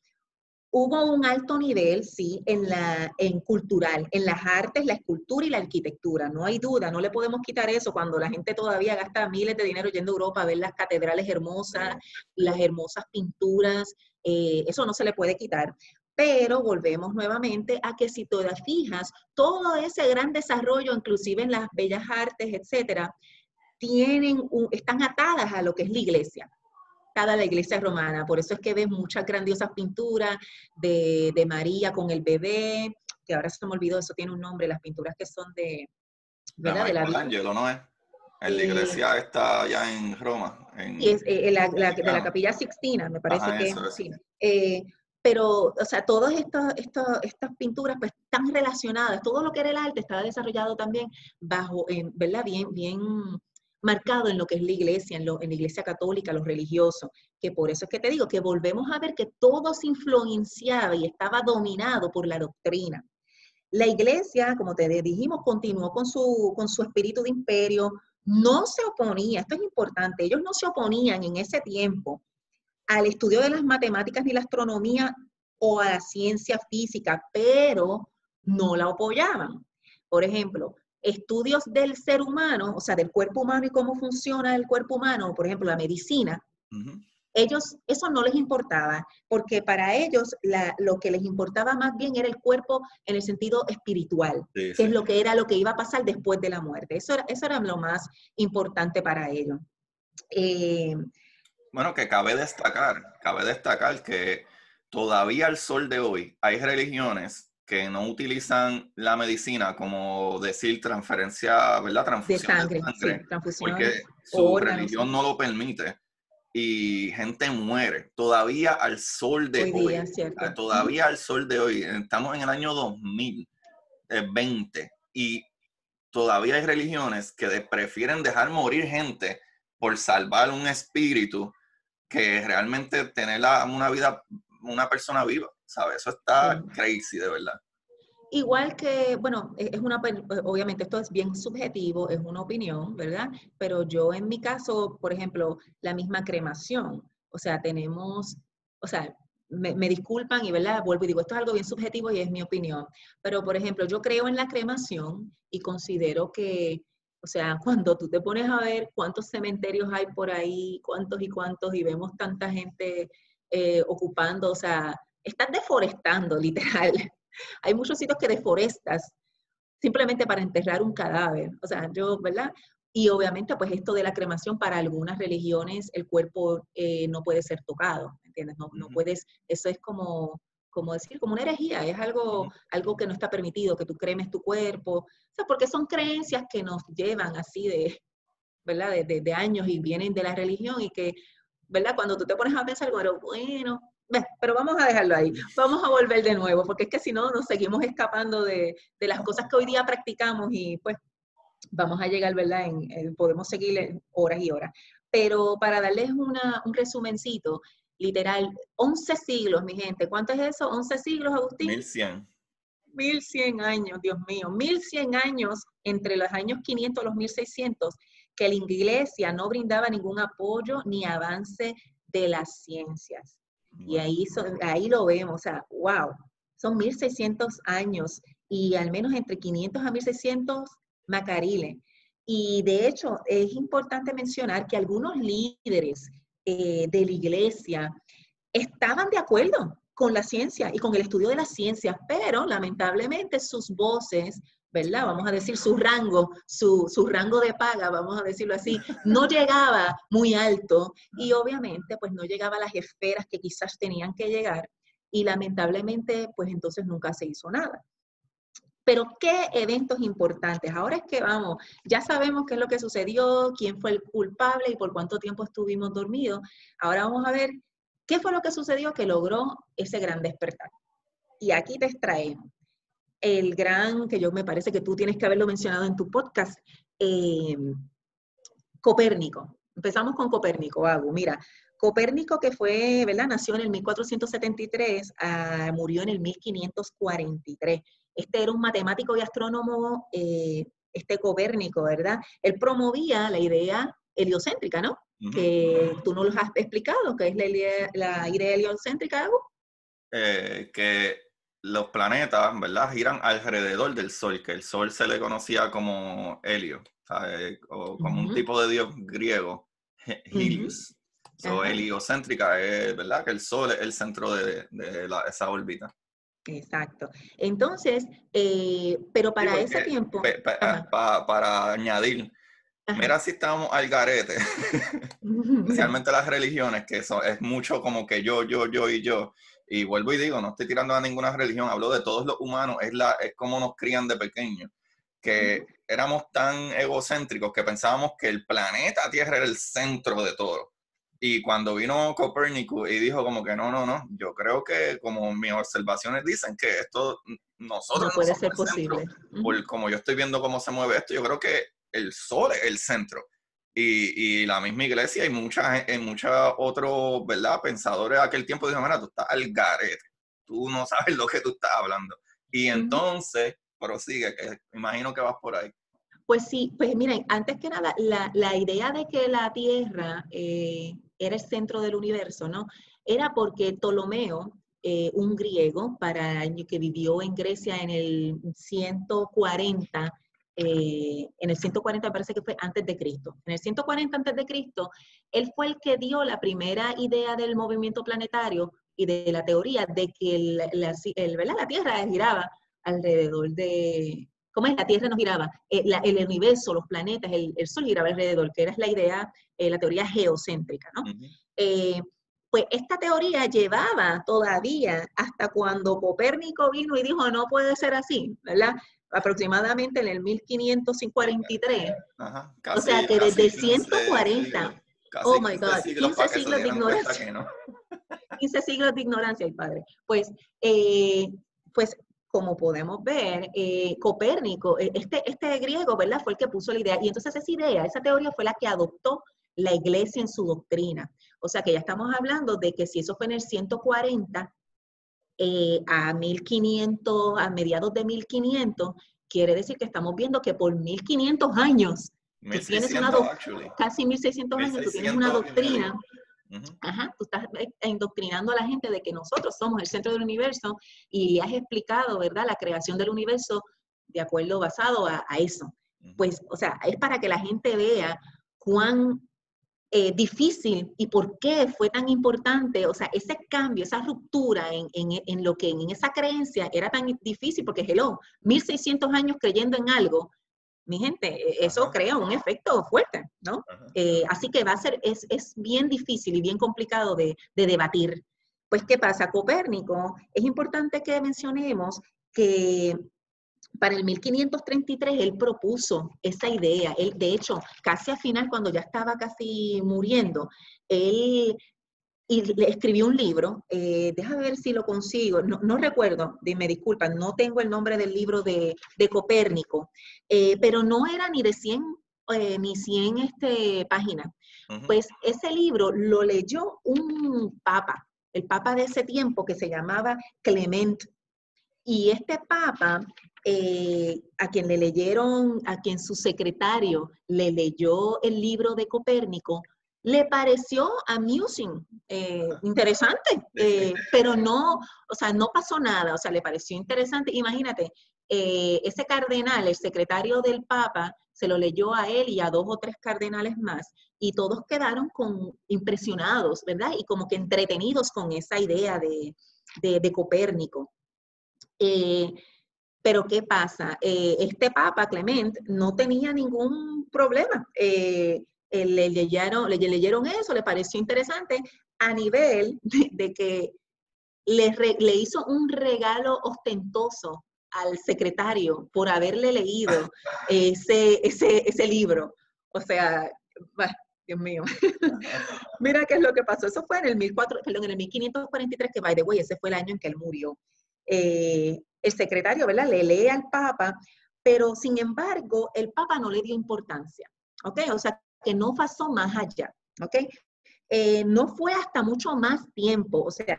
hubo un alto nivel, sí, en cultural, en las artes, la escultura y la arquitectura. No hay duda, no le podemos quitar eso cuando la gente todavía gasta miles de dinero yendo a Europa a ver las catedrales hermosas, las hermosas pinturas, eso no se le puede quitar. Pero volvemos nuevamente a que si te fijas, todo ese gran desarrollo, inclusive en las bellas artes, etcétera, están atadas a lo que es la iglesia. La iglesia romana, por eso es que ves muchas grandiosas pinturas de María con el bebé, que ahora se me olvidó, eso tiene un nombre, las pinturas que son ¿verdad? De Michelangelo, ¿no es? En la iglesia está allá en Roma. Y es de la Capilla Sixtina, me parece. Ajá, que eso. Sí. Pero, o sea, todas estas pinturas pues están relacionadas, todo lo que era el arte estaba desarrollado también bajo, ¿verdad? Bien marcado en lo que es la iglesia, en la iglesia católica, los religiosos, que por eso es que te digo que volvemos a ver que todo se influenciaba y estaba dominado por la doctrina. La iglesia, como te dijimos, continuó con su espíritu de imperio, no se oponía, esto es importante, ellos no se oponían en ese tiempo al estudio de las matemáticas ni la astronomía o a la ciencia física, pero no la apoyaban. Por ejemplo, estudios del ser humano, o sea, del cuerpo humano y cómo funciona el cuerpo humano, por ejemplo, la medicina, ellos, eso no les importaba, porque para ellos lo que les importaba más bien era el cuerpo en el sentido espiritual, que es lo que iba a pasar después de la muerte. Eso era lo más importante para ellos. Bueno, que cabe destacar que todavía al sol de hoy hay religiones que no utilizan la medicina como decir transferencia, ¿verdad? Transfusión de sangre, sí, transfusión, porque su religión no lo permite y gente muere todavía al sol de hoy. Todavía al sol de hoy. Estamos en el año 2020 y todavía hay religiones que prefieren dejar morir gente por salvar un espíritu que realmente tener una vida, una persona viva, ¿sabes? Eso está crazy, de verdad. Igual que, bueno, obviamente esto es bien subjetivo, es una opinión, ¿verdad? Pero yo en mi caso, por ejemplo, la misma cremación, o sea, me disculpan y, ¿verdad? Vuelvo y digo, esto es algo bien subjetivo y es mi opinión. Pero, por ejemplo, yo creo en la cremación y considero que, o sea, cuando tú te pones a ver cuántos cementerios hay por ahí, cuántos y vemos tanta gente ocupando, o sea, estás deforestando, literal. Hay muchos sitios que deforestas simplemente para enterrar un cadáver. O sea, ¿verdad? Y obviamente, pues esto de la cremación, para algunas religiones, el cuerpo no puede ser tocado, ¿entiendes? No puedes, eso es como decir, como una herejía, es algo que no está permitido, que tú cremes tu cuerpo. O sea, porque son creencias que nos llevan así ¿verdad? De años y vienen de la religión y que, ¿verdad? Cuando tú te pones a pensar, bueno, pero vamos a dejarlo ahí, vamos a volver de nuevo, porque es que si no nos seguimos escapando de las cosas que hoy día practicamos y pues vamos a llegar, ¿verdad? Podemos seguir horas y horas. Pero para darles un resumencito, literal, 11 siglos, mi gente. ¿Cuánto es eso? 11 siglos, Agustín. 1100. 1100 años, Dios mío. 1100 años entre los años 500 y los 1600, que la iglesia no brindaba ningún apoyo ni avance de las ciencias. Y ahí lo vemos, o sea, wow, son 1600 años y al menos entre 500 a 1600 Macarile. Y de hecho, es importante mencionar que algunos líderes de la iglesia estaban de acuerdo con la ciencia y con el estudio de las ciencias, pero lamentablemente sus voces ¿verdad? Vamos a decir su rango, su rango de paga, vamos a decirlo así, no llegaba muy alto y obviamente pues no llegaba a las esferas que quizás tenían que llegar y lamentablemente pues entonces nunca se hizo nada. Pero ¿qué eventos importantes? Ahora es que vamos, ya sabemos qué es lo que sucedió, quién fue el culpable y por cuánto tiempo estuvimos dormidos. Ahora vamos a ver qué fue lo que sucedió que logró ese gran despertar. Y aquí te extraemos el gran, que yo me parece que tú tienes que haberlo mencionado en tu podcast, Copérnico. Empezamos con Copérnico, Agu. Mira, Copérnico que fue, ¿verdad? Nació en el 1473, murió en el 1543. Este era un matemático y astrónomo, Copérnico, ¿verdad? Él promovía la idea heliocéntrica, ¿no? Que tú nos lo has explicado, que es la idea heliocéntrica, Agu. Que los planetas, ¿verdad? Giran alrededor del Sol, que el Sol se le conocía como Helio, ¿sabes? O como un tipo de dios griego, Helios. Heliocéntrica es, ¿verdad? Que el Sol es el centro de esa órbita. Exacto. Entonces, pero para ese tiempo... Para añadir, mira si estamos al garete, especialmente las religiones, que eso es mucho como que yo y yo. Y vuelvo y digo, no estoy tirando a ninguna religión, hablo de todos los humanos, es como nos crían de pequeños, que éramos tan egocéntricos que pensábamos que el planeta Tierra era el centro de todo. Y cuando vino Copérnico y dijo como que no, yo creo que como mis observaciones dicen que esto, nosotros no puede ser posible. Por como yo estoy viendo cómo se mueve esto, yo creo que el Sol es el centro. Y la misma iglesia y muchas otros, ¿verdad? Pensadores de aquel tiempo dijeron, mira, tú estás al garete, tú no sabes lo que tú estás hablando. Y entonces, prosigue, que imagino que vas por ahí. Pues sí, pues miren, antes que nada, la idea de que la Tierra era el centro del universo, ¿no? Era porque Ptolomeo, un griego que vivió en Grecia en el 140, en el 140 me parece que fue antes de Cristo. En el 140 antes de Cristo, él fue el que dio la primera idea del movimiento planetario y de la teoría de que ¿verdad? La Tierra giraba alrededor de... ¿Cómo es? La Tierra no giraba, el universo, los planetas, el Sol giraba alrededor, que era la idea, la teoría geocéntrica, ¿no? Pues esta teoría llevaba todavía hasta cuando Copérnico vino y dijo, no puede ser así, ¿verdad? Aproximadamente en el 1543. Casi, o sea que desde 140, oh my God, 15 siglos de ignorancia. ¿No? 15 siglos de ignorancia, el padre. Pues como podemos ver, Copérnico, este griego, ¿verdad? Fue el que puso la idea. Y entonces esa teoría fue la que adoptó la iglesia en su doctrina. O sea que ya estamos hablando de que si eso fue en el 140, a 1500, a mediados de 1500, quiere decir que estamos viendo que por 1500 años, 1600, tú tienes casi 1600 años, tú tienes una doctrina. Tú estás indoctrinando a la gente de que nosotros somos el centro del universo y has explicado, ¿verdad?, la creación del universo de acuerdo basado a eso. Pues, o sea, es para que la gente vea cuán difícil y por qué fue tan importante, o sea, ese cambio, esa ruptura en lo que en esa creencia era tan difícil, porque 1600 años creyendo en algo, mi gente, eso crea un efecto fuerte, ¿no? Así que es bien difícil y bien complicado de debatir. Pues, ¿qué pasa? Copérnico, es importante que mencionemos que para el 1533 él propuso esa idea. Él, de hecho, casi al final, cuando ya estaba casi muriendo, él le escribió un libro, déjame ver si lo consigo, no recuerdo, me disculpan, no tengo el nombre del libro de Copérnico, pero no era ni de 100 páginas. Pues ese libro lo leyó un papa, el papa de ese tiempo que se llamaba Clement. Y este papa, a quien su secretario le leyó el libro de Copérnico, le pareció amusing, interesante, pero no, o sea, no pasó nada, o sea, le pareció interesante. Imagínate, ese cardenal, el secretario del Papa, se lo leyó a él y a 2 o 3 cardenales más, y todos quedaron impresionados, ¿verdad? Y como que entretenidos con esa idea de Copérnico. Pero ¿qué pasa? Este Papa, Clement, no tenía ningún problema. Le leyeron eso, le pareció interesante, a nivel de que le hizo un regalo ostentoso al secretario por haberle leído ese libro. O sea, bah, Dios mío. Mira qué es lo que pasó. Eso fue en el 1543, que by the way, ese fue el año en que él murió. El secretario, ¿verdad? Le lee al Papa, pero sin embargo, el Papa no le dio importancia, ¿ok? O sea, que no pasó más allá, ¿ok? No fue hasta mucho más tiempo, o sea,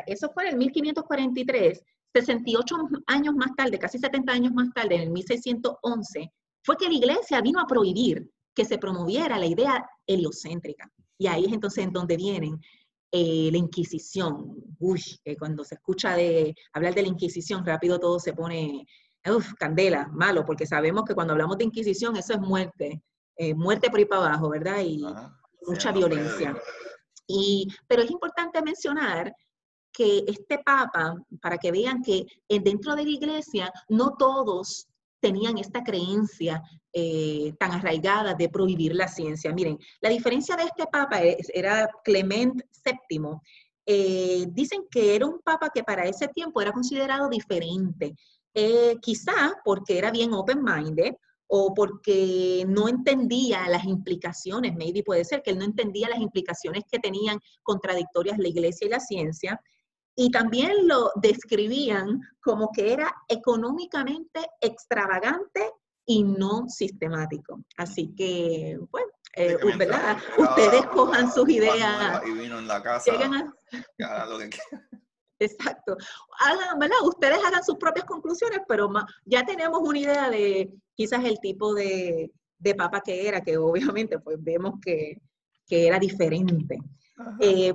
eso fue en el 1543, 68 años más tarde, casi 70 años más tarde, en el 1611, fue que la iglesia vino a prohibir que se promoviera la idea heliocéntrica. Y ahí es entonces en donde vienen la Inquisición. Uy, cuando se escucha hablar de la Inquisición, rápido todo se pone, candela, malo, porque sabemos que cuando hablamos de Inquisición, eso es muerte, muerte por ahí para abajo, ¿verdad? Y mucha violencia. Pero es importante mencionar que este Papa, para que vean que dentro de la iglesia no todos tenían esta creencia tan arraigada de prohibir la ciencia. Miren, la diferencia de este Papa era Clement VII. Dicen que era un Papa que para ese tiempo era considerado diferente, quizá porque era bien open-minded, o porque no entendía las implicaciones, maybe puede ser que él no entendía las implicaciones que tenían contradictorias la iglesia y la ciencia, y también lo describían como que era económicamente extravagante y no sistemático. Así que, bueno, ¿verdad? Ustedes cojan sus ideas. Y vino en la casa, que haga lo que quiera. Exacto. Hagan, ¿verdad? Ustedes hagan sus propias conclusiones, pero ya tenemos una idea de quizás el tipo de papa que era, que obviamente pues vemos que era diferente.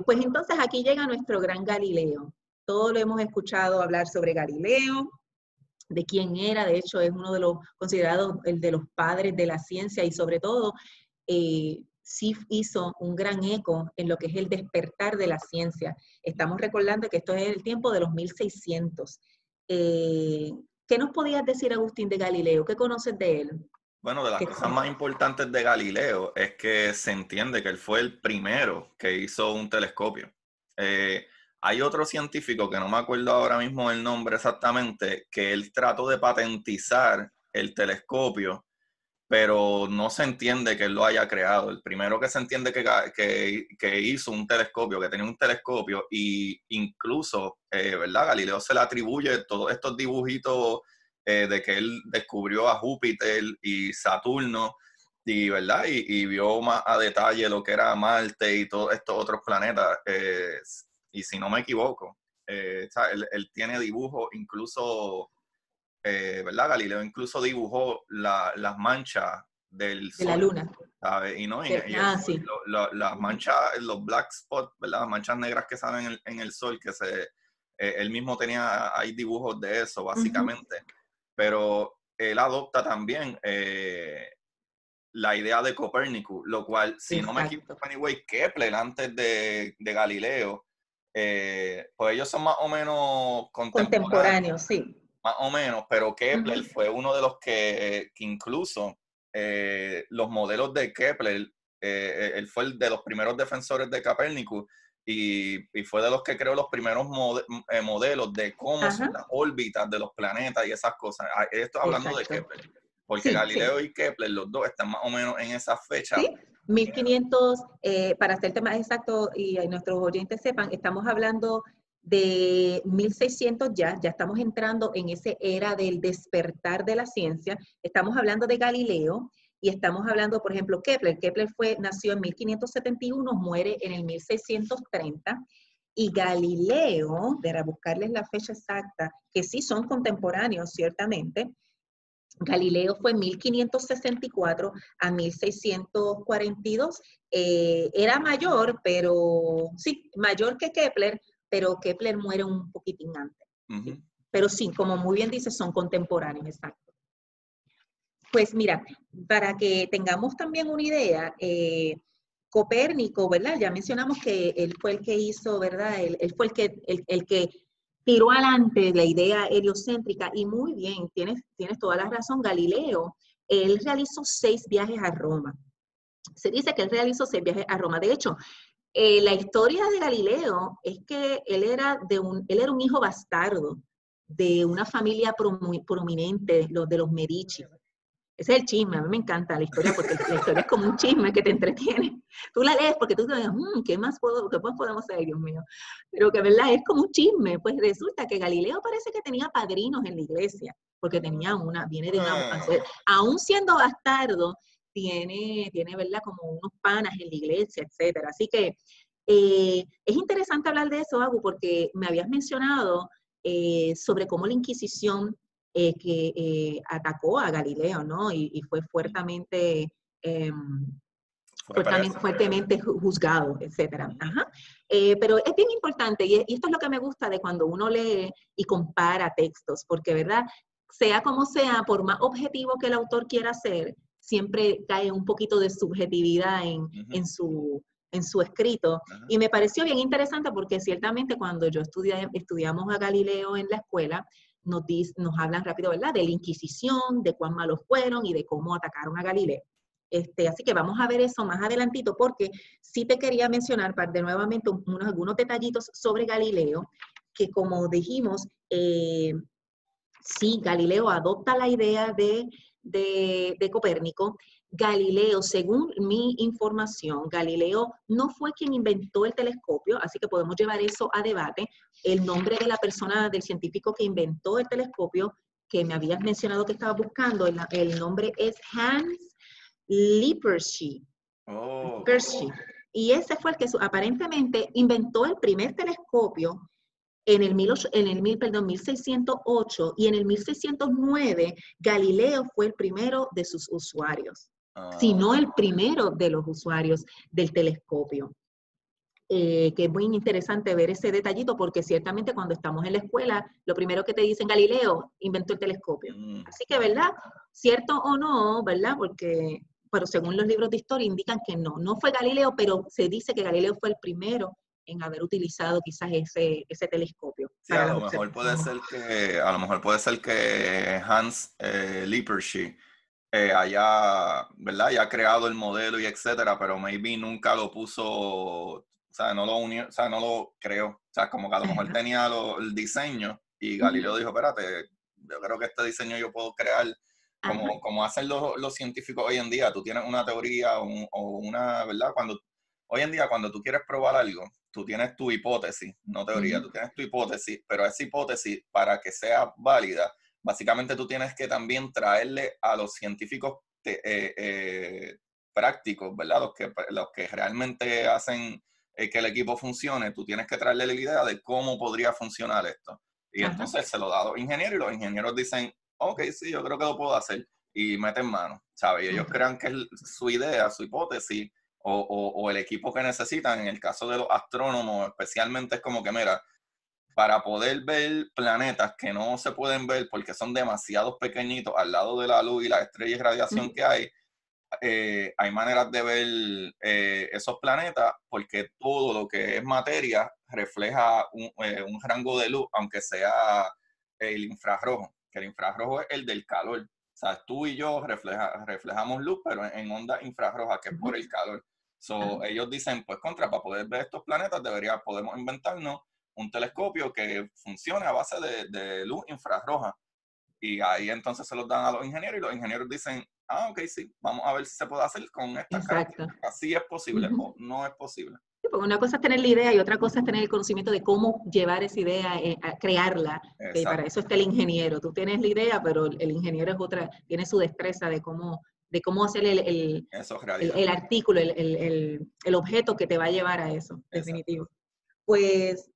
Pues entonces aquí llega nuestro gran Galileo. Todos lo hemos escuchado hablar sobre Galileo, de quién era. De hecho, es uno de los considerados el de los padres de la ciencia, y sobre todo sí hizo un gran eco en lo que es el despertar de la ciencia. Estamos recordando que esto es el tiempo de los 1600. ¿Qué nos podías decir, Agustín, de Galileo? ¿Qué conoces de él? Bueno, de las cosas más importantes de Galileo es que se entiende que él fue el primero que hizo un telescopio. Hay otro científico, que no me acuerdo ahora mismo el nombre exactamente, que él trató de patentizar el telescopio, pero no se entiende que él lo haya creado. El primero que se entiende que hizo un telescopio, que tenía un telescopio, y incluso, ¿verdad? Galileo se le atribuye todos estos dibujitos de que él descubrió a Júpiter y Saturno, y, ¿verdad? Y vio más a detalle lo que era Marte y todos estos otros planetas. Y si no me equivoco, él tiene dibujos, incluso, ¿verdad? Galileo incluso dibujó las manchas del sol, de la luna, ¿sabes? Y no, sí. las manchas, los black spots, ¿verdad? Las manchas negras que salen en el sol, que él mismo hay dibujos de eso, básicamente. Pero él adopta también la idea de Copérnico, lo cual, si no me equivoco, anyway, Kepler antes de Galileo, pues ellos son más o menos contemporáneos, sí. Más o menos, pero Kepler fue uno de los que incluso los modelos de Kepler, él fue el de los primeros defensores de Copérnico, y fue de los que creó los primeros modelos de cómo son las órbitas de los planetas y esas cosas. Esto hablando de Kepler, porque Galileo y Kepler, los dos están más o menos en esa fecha. Sí, 1500, para hacerte más exacto y nuestros oyentes sepan, estamos hablando de 1600 ya estamos entrando en esa era del despertar de la ciencia. Estamos hablando de Galileo y estamos hablando, por ejemplo, Kepler. Kepler nació en 1571, muere en el 1630. Y Galileo, para buscarles la fecha exacta, que sí son contemporáneos, ciertamente, Galileo fue 1564 a 1642. Era mayor, pero sí, mayor que Kepler, pero Kepler muere un poquitín antes. ¿Sí? Pero sí, como muy bien dice, son contemporáneos, exacto. Pues mira, para que tengamos también una idea, Copérnico, ¿verdad? Ya mencionamos que él fue el que hizo, ¿verdad? Él fue el que tiró adelante la idea heliocéntrica y muy bien, tienes toda la razón, Galileo, él realizó 6 viajes a Roma. Se dice que él realizó 6 viajes a Roma. De hecho, la historia de Galileo es que él era un hijo bastardo de una familia prominente, los de los Medici. Ese es el chisme, a mí me encanta la historia porque la historia es como un chisme que te entretiene. Tú la lees porque tú te dices, ¿qué más podemos saber, Dios mío? Pero que verdad es como un chisme. Pues resulta que Galileo parece que tenía padrinos en la iglesia, porque viene de una, aún siendo bastardo, tiene, ¿verdad? Como unos panas en la iglesia, etcétera. Así que es interesante hablar de eso, Agu, porque me habías mencionado sobre cómo la Inquisición que atacó a Galileo, ¿no? Y fue fuertemente, fuertemente juzgado, etcétera. Ajá. Pero es bien importante, y esto es lo que me gusta de cuando uno lee y compara textos, porque, ¿verdad? Sea como sea, por más objetivo que el autor quiera ser, siempre cae un poquito de subjetividad en su escrito. Y me pareció bien interesante porque ciertamente cuando yo estudiamos a Galileo en la escuela, nos hablan rápido, ¿verdad? De la Inquisición, de cuán malos fueron y de cómo atacaron a Galileo. Así que vamos a ver eso más adelantito, porque sí te quería mencionar de nuevamente algunos detallitos sobre Galileo, que como dijimos, sí, Galileo adopta la idea de Copérnico. Galileo, según mi información, Galileo no fue quien inventó el telescopio, así que podemos llevar eso a debate. El nombre de la persona, del científico que inventó el telescopio, que me habías mencionado que estaba buscando, el nombre es Hans Lippershey. Oh. Y ese fue el que aparentemente inventó el primer telescopio en el 1608, y en el 1609 Galileo fue el primero de sus usuarios, si no el primero de los usuarios del telescopio. Que es muy interesante ver ese detallito porque ciertamente cuando estamos en la escuela, lo primero que te dicen, Galileo inventó el telescopio. Así que, ¿verdad? Cierto o no, ¿verdad? Pero según los libros de historia indican que no fue Galileo, pero se dice que Galileo fue el primero en haber utilizado quizás ese telescopio. Sí, a lo mejor puede ser que Hans Lippershey haya, ¿verdad? Ya creado el modelo y etcétera, pero maybe nunca lo puso, o sea, no lo unió, o sea, no lo creó. O sea, como que a lo mejor tenía el diseño y Galileo dijo, espérate, yo creo que este diseño yo puedo crear, como hacen los científicos hoy en día. Tú tienes una teoría o una, ¿verdad? Hoy en día cuando tú quieres probar algo, tú tienes tu hipótesis, no teoría, tú tienes tu hipótesis, pero esa hipótesis, para que sea válida, básicamente tú tienes que también traerle a los científicos prácticos, ¿verdad? Los que realmente hacen que el equipo funcione, tú tienes que traerle la idea de cómo podría funcionar esto. Y entonces se lo da a los ingenieros y los ingenieros dicen, ok, sí, yo creo que lo puedo hacer, y meten mano, ¿sabes? Y ellos crean que es su idea, su hipótesis, o el equipo que necesitan. En el caso de los astrónomos, especialmente, es como que, mira, para poder ver planetas que no se pueden ver porque son demasiado pequeñitos al lado de la luz y las estrellas y radiación que hay maneras de ver esos planetas porque todo lo que es materia refleja un rango de luz, aunque sea el infrarrojo, que el infrarrojo es el del calor. O sea, tú y yo reflejamos luz, pero en onda infrarroja, que es por el calor. Ellos dicen, pues para poder ver estos planetas podemos inventarnos un telescopio que funcione a base de luz infrarroja. Y ahí entonces se los dan a los ingenieros y los ingenieros dicen, ok, sí, vamos a ver si se puede hacer con esta característica. Así es posible o no es posible. Sí, porque una cosa es tener la idea y otra cosa es tener el conocimiento de cómo llevar esa idea a crearla. Que para eso está el ingeniero. Tú tienes la idea, pero el ingeniero tiene su destreza de cómo hacer el artículo, el objeto que te va a llevar a eso, definitivo. Pues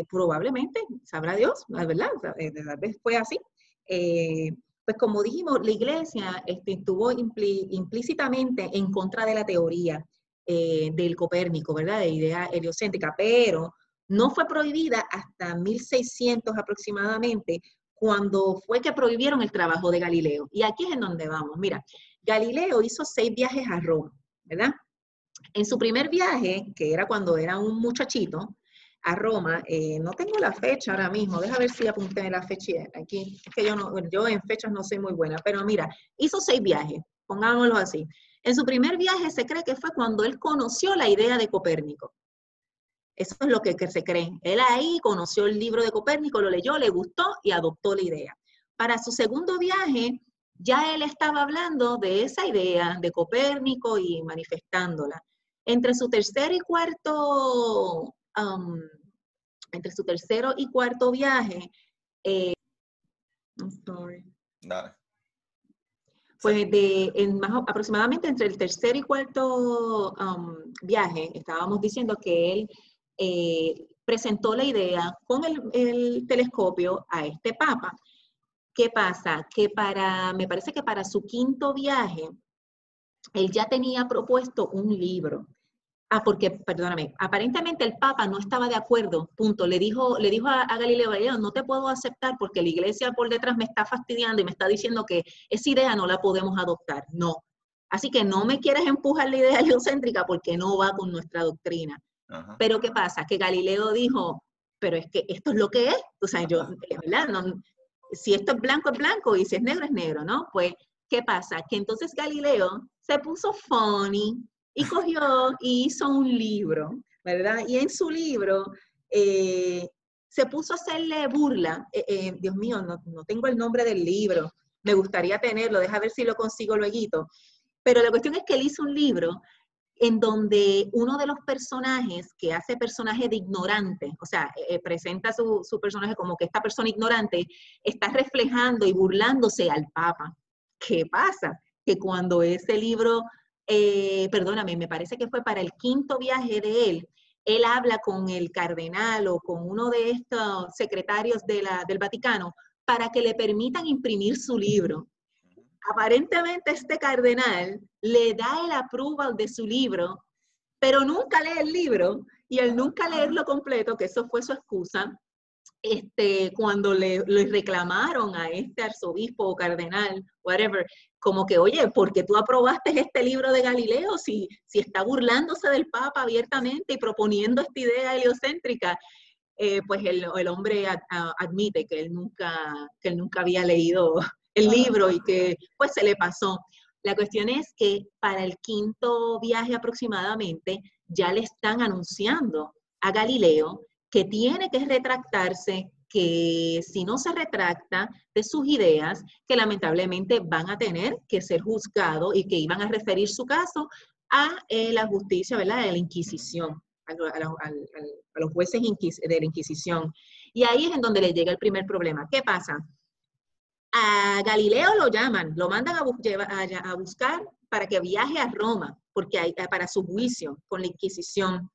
probablemente, sabrá Dios, ¿verdad? Tal vez fue así. Pues como dijimos, la iglesia estuvo implícitamente en contra de la teoría del Copérnico, ¿verdad? De idea heliocéntrica, pero no fue prohibida hasta 1600 aproximadamente, cuando fue que prohibieron el trabajo de Galileo. Y aquí es en donde vamos. Mira, Galileo hizo 6 viajes a Roma, ¿verdad? En su primer viaje, que era cuando era un muchachito, a Roma. No tengo la fecha ahora mismo, deja ver si apunté la fecha aquí. Es que yo en fechas no soy muy buena, pero mira, hizo 6 viajes, pongámoslo así. En su primer viaje se cree que fue cuando él conoció la idea de Copérnico. Eso es lo que se cree. Él ahí conoció el libro de Copérnico, lo leyó, le gustó y adoptó la idea. Para su segundo viaje, ya él estaba hablando de esa idea de Copérnico y manifestándola. Entre su tercer y cuarto, entre su tercero y cuarto viaje, I'm sorry. Dale. Pues aproximadamente entre el tercer y cuarto viaje, estábamos diciendo que él presentó la idea con el telescopio a este papa. ¿Qué pasa? Que me parece que para su quinto viaje, él ya tenía propuesto un libro. Porque, perdóname, aparentemente el Papa no estaba de acuerdo, punto. Le dijo a Galileo Galileo, no te puedo aceptar porque la iglesia por detrás me está fastidiando y me está diciendo que esa idea no la podemos adoptar. No. Así que no me quieres empujar la idea heliocéntrica porque no va con nuestra doctrina. Ajá. Pero ¿qué pasa? Que Galileo dijo, pero es que esto es lo que es. O sea, ¿verdad? No, si esto es blanco y si es negro, ¿no? Pues, ¿qué pasa? Que entonces Galileo se puso funny y cogió y hizo un libro, ¿verdad? Y en su libro se puso a hacerle burla. Dios mío, no tengo el nombre del libro. Me gustaría tenerlo, deja ver si lo consigo luego. Pero la cuestión es que él hizo un libro en donde uno de los personajes que hace personaje de ignorante, o sea, presenta su personaje como que esta persona ignorante está reflejando y burlándose al Papa. ¿Qué pasa? Que cuando ese libro, perdóname, me parece que fue para el quinto viaje de él habla con el cardenal o con uno de estos secretarios del Vaticano para que le permitan imprimir su libro. Aparentemente este cardenal le da el approval de su libro, pero nunca lee el libro, y al nunca leerlo completo, que eso fue su excusa, cuando le reclamaron a este arzobispo o cardenal, whatever, como que, oye, ¿por qué tú aprobaste este libro de Galileo si está burlándose del Papa abiertamente y proponiendo esta idea heliocéntrica? Pues el hombre admite que él nunca había leído el libro y que pues se le pasó. La cuestión es que para el quinto viaje aproximadamente ya le están anunciando a Galileo que tiene que retractarse, que si no se retracta de sus ideas, que lamentablemente van a tener que ser juzgados y que iban a referir su caso a la justicia, ¿verdad?, de la Inquisición, a los jueces de la Inquisición. Y ahí es en donde le llega el primer problema. ¿Qué pasa? A Galileo lo llaman, lo mandan a buscar para que viaje a Roma, porque para su juicio con la Inquisición.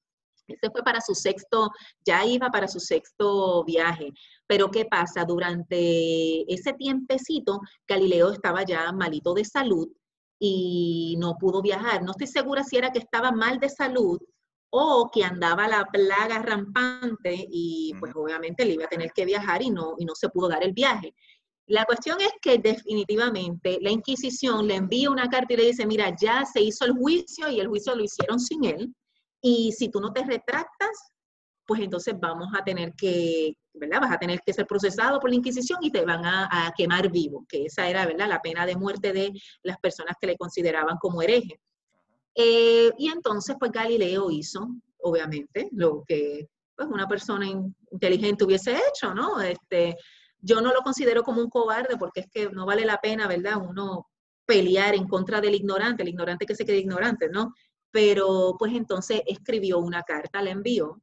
Ese fue para ya iba para su sexto viaje. Pero ¿qué pasa? Durante ese tiempecito, Galileo estaba ya malito de salud y no pudo viajar. No estoy segura si era que estaba mal de salud o que andaba la plaga rampante y pues obviamente le iba a tener que viajar y no se pudo dar el viaje. La cuestión es que definitivamente la Inquisición le envía una carta y le dice, mira, ya se hizo el juicio y el juicio lo hicieron sin él, y si tú no te retractas, pues entonces vamos a tener que, ¿verdad? Vas a tener que ser procesado por la Inquisición y te van a quemar vivo, que esa era, ¿verdad?, la pena de muerte de las personas que le consideraban como hereje. Y entonces, pues Galileo hizo, obviamente, lo que pues, una persona inteligente hubiese hecho, ¿no? Yo no lo considero como un cobarde porque es que no vale la pena, ¿verdad?, uno pelear en contra del ignorante, el ignorante que se quede ignorante, ¿no? Pero pues entonces escribió una carta, la envió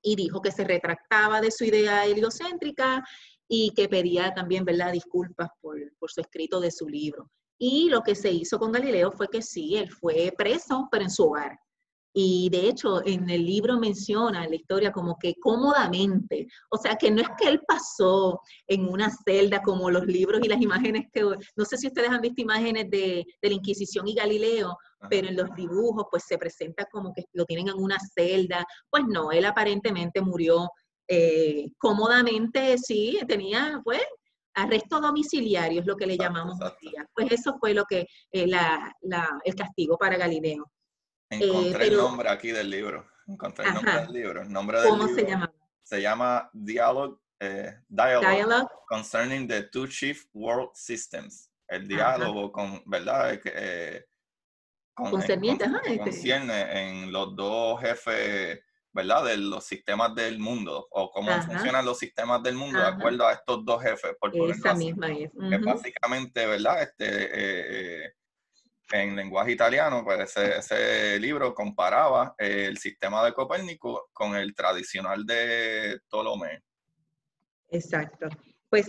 y dijo que se retractaba de su idea heliocéntrica y que pedía también, ¿verdad?, disculpas por su escrito de su libro. Y lo que se hizo con Galileo fue que sí, él fue preso, pero en su hogar. Y de hecho, en el libro menciona la historia como que cómodamente, o sea, que no es que él pasó en una celda como los libros y las imágenes que, no sé si ustedes han visto imágenes de la Inquisición y Galileo, pero en los dibujos pues se presenta como que lo tienen en una celda. Pues no, él aparentemente murió cómodamente, sí, tenía pues arresto domiciliario, es lo que le llamamos hoy día. Pues eso fue lo que el castigo para Galileo. Encontré el nombre aquí del libro. encontré el nombre Ajá. del libro. El nombre del ¿Cómo se libro llama? se llama Dialogue Dialogue. Concerning the Two Chief World Systems. El Ajá. diálogo ¿verdad? Concerniente, ajá. Concierne en los dos jefes, ¿verdad? De los sistemas del mundo, o cómo Ajá. funcionan los sistemas del mundo de Ajá. acuerdo a estos dos jefes, por ponerlo Esa así. misma es. Es básicamente, ¿verdad? En lenguaje italiano, pues ese libro comparaba el sistema de Copérnico con el tradicional de Ptolomeo. Exacto. Pues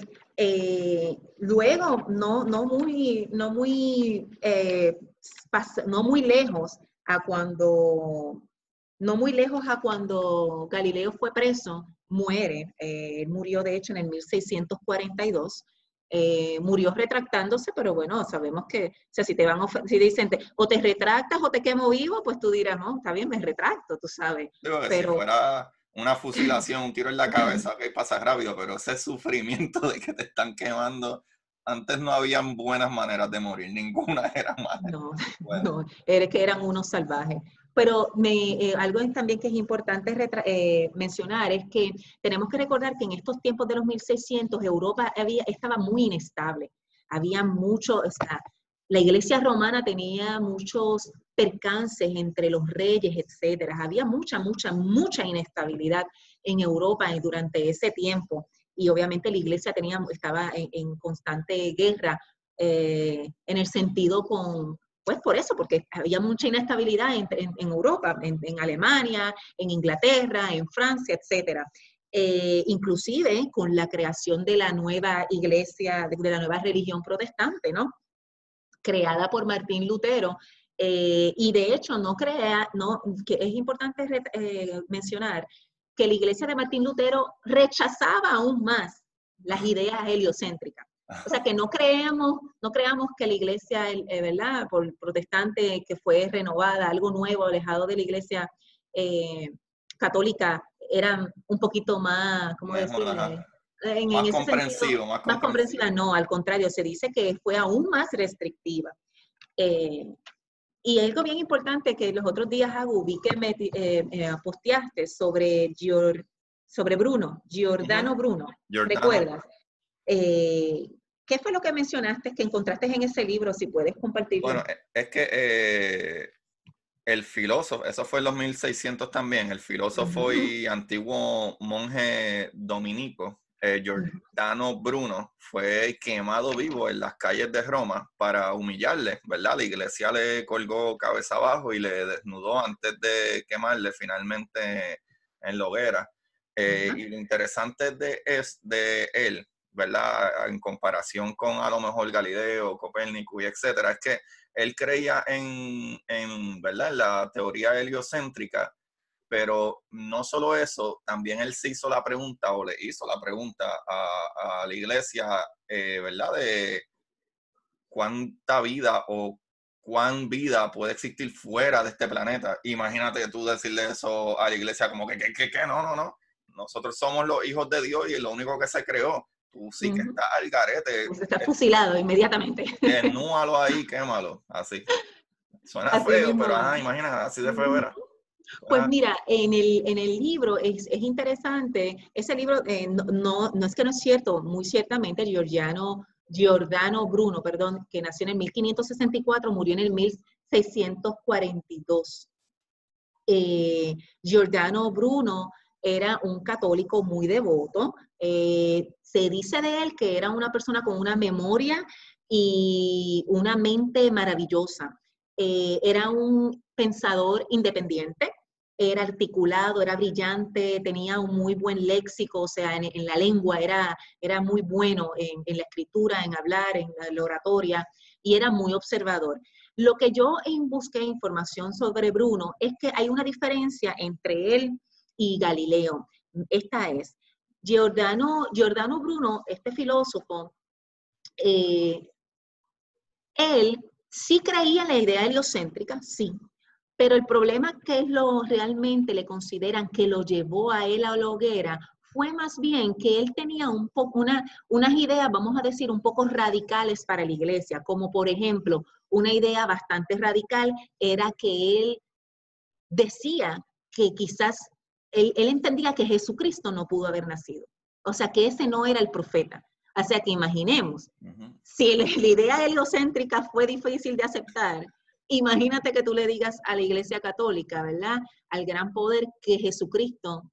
luego, no muy lejos a cuando Galileo fue preso, muere. Murió de hecho en el 1642. Murió retractándose, pero bueno, sabemos que, o sea, si dicen, o te retractas o te quemo vivo, pues tú dirás, no, está bien, me retracto, tú sabes. Digo que si Pero fuera una fusilación, un tiro en la cabeza, ok, pasa rápido, pero ese sufrimiento de que te están quemando, antes no habían buenas maneras de morir, ninguna era mala. no, Bueno, no, era que eran unos salvajes. Pero algo también que es importante mencionar es que tenemos que recordar que en estos tiempos de los 1600 Europa estaba muy inestable. Había mucho, o sea, la iglesia romana tenía muchos percances entre los reyes, etcétera. Había mucha inestabilidad en Europa durante ese tiempo. Y obviamente la iglesia estaba en constante guerra en el sentido pues por eso, porque había mucha inestabilidad en Europa, en Alemania, en Inglaterra, en Francia, etc. Inclusive con la creación de la nueva iglesia, de la nueva religión protestante, ¿no? Creada por Martín Lutero. Y de hecho, que es importante mencionar que la iglesia de Martín Lutero rechazaba aún más las ideas heliocéntricas. O sea, que no creamos que la iglesia, ¿verdad? Por protestante que fue renovada, algo nuevo, alejado de la iglesia católica, era un poquito más, ¿cómo mejor, decirle? En más ese sentido, comprensivo, más más comprensiva. comprensivo. No, al contrario, se dice que fue aún más restrictiva. Y algo bien importante que los otros días, Agu, vi que me posteaste sobre Bruno, Giordano Bruno, Giordano. ¿recuerdas? ¿Qué fue lo que mencionaste que encontraste en ese libro? Si puedes compartirlo. Bueno, es que el filósofo, eso fue en los 1600 también, el filósofo y antiguo monje dominico, Giordano Bruno, fue quemado vivo en las calles de Roma para humillarle, ¿verdad? La iglesia le colgó cabeza abajo y le desnudó antes de quemarle finalmente en la hoguera. Y lo interesante de él, ¿verdad? En comparación con a lo mejor Galileo, Copérnico y etcétera, es que él creía ¿verdad? En la teoría heliocéntrica, pero no solo eso, también él se hizo la pregunta, o le hizo la pregunta a la iglesia, ¿verdad? De cuánta vida o cuán vida puede existir fuera de este planeta. Imagínate tú decirle eso a la iglesia como que no. Nosotros somos los hijos de Dios y lo único que se creó. Tú sí que estás al garete. Pues está fusilado inmediatamente. Desnúalo ahí, quémalo, así. Suena Así feo, mismo pero es. imagina, así de feo era. Pues mira, en el libro es interesante, ese libro no es que no es cierto, muy ciertamente Giordano Bruno, perdón, que nació en el 1564, murió en el 1642. Giordano Bruno era un católico muy devoto. Se dice de él que era una persona con una memoria y una mente maravillosa. Era un pensador independiente, era articulado, era brillante, tenía un muy buen léxico, o sea, en la lengua era muy bueno en la escritura, en hablar, en la oratoria, y era muy observador. Lo que yo busqué información sobre Bruno es que hay una diferencia entre él y Galileo. Esta es, Giordano Bruno, este filósofo, él sí creía en la idea heliocéntrica, sí, pero el problema que realmente le consideran que lo llevó a él a la hoguera fue más bien que él tenía unas ideas, vamos a decir, un poco radicales para la iglesia, como por ejemplo, una idea bastante radical era que él decía que quizás él entendía que Jesucristo no pudo haber nacido. O sea, que ese no era el profeta. O sea, que imaginemos, si la idea heliocéntrica fue difícil de aceptar, imagínate que tú le digas a la Iglesia Católica, ¿verdad? Al gran poder, que Jesucristo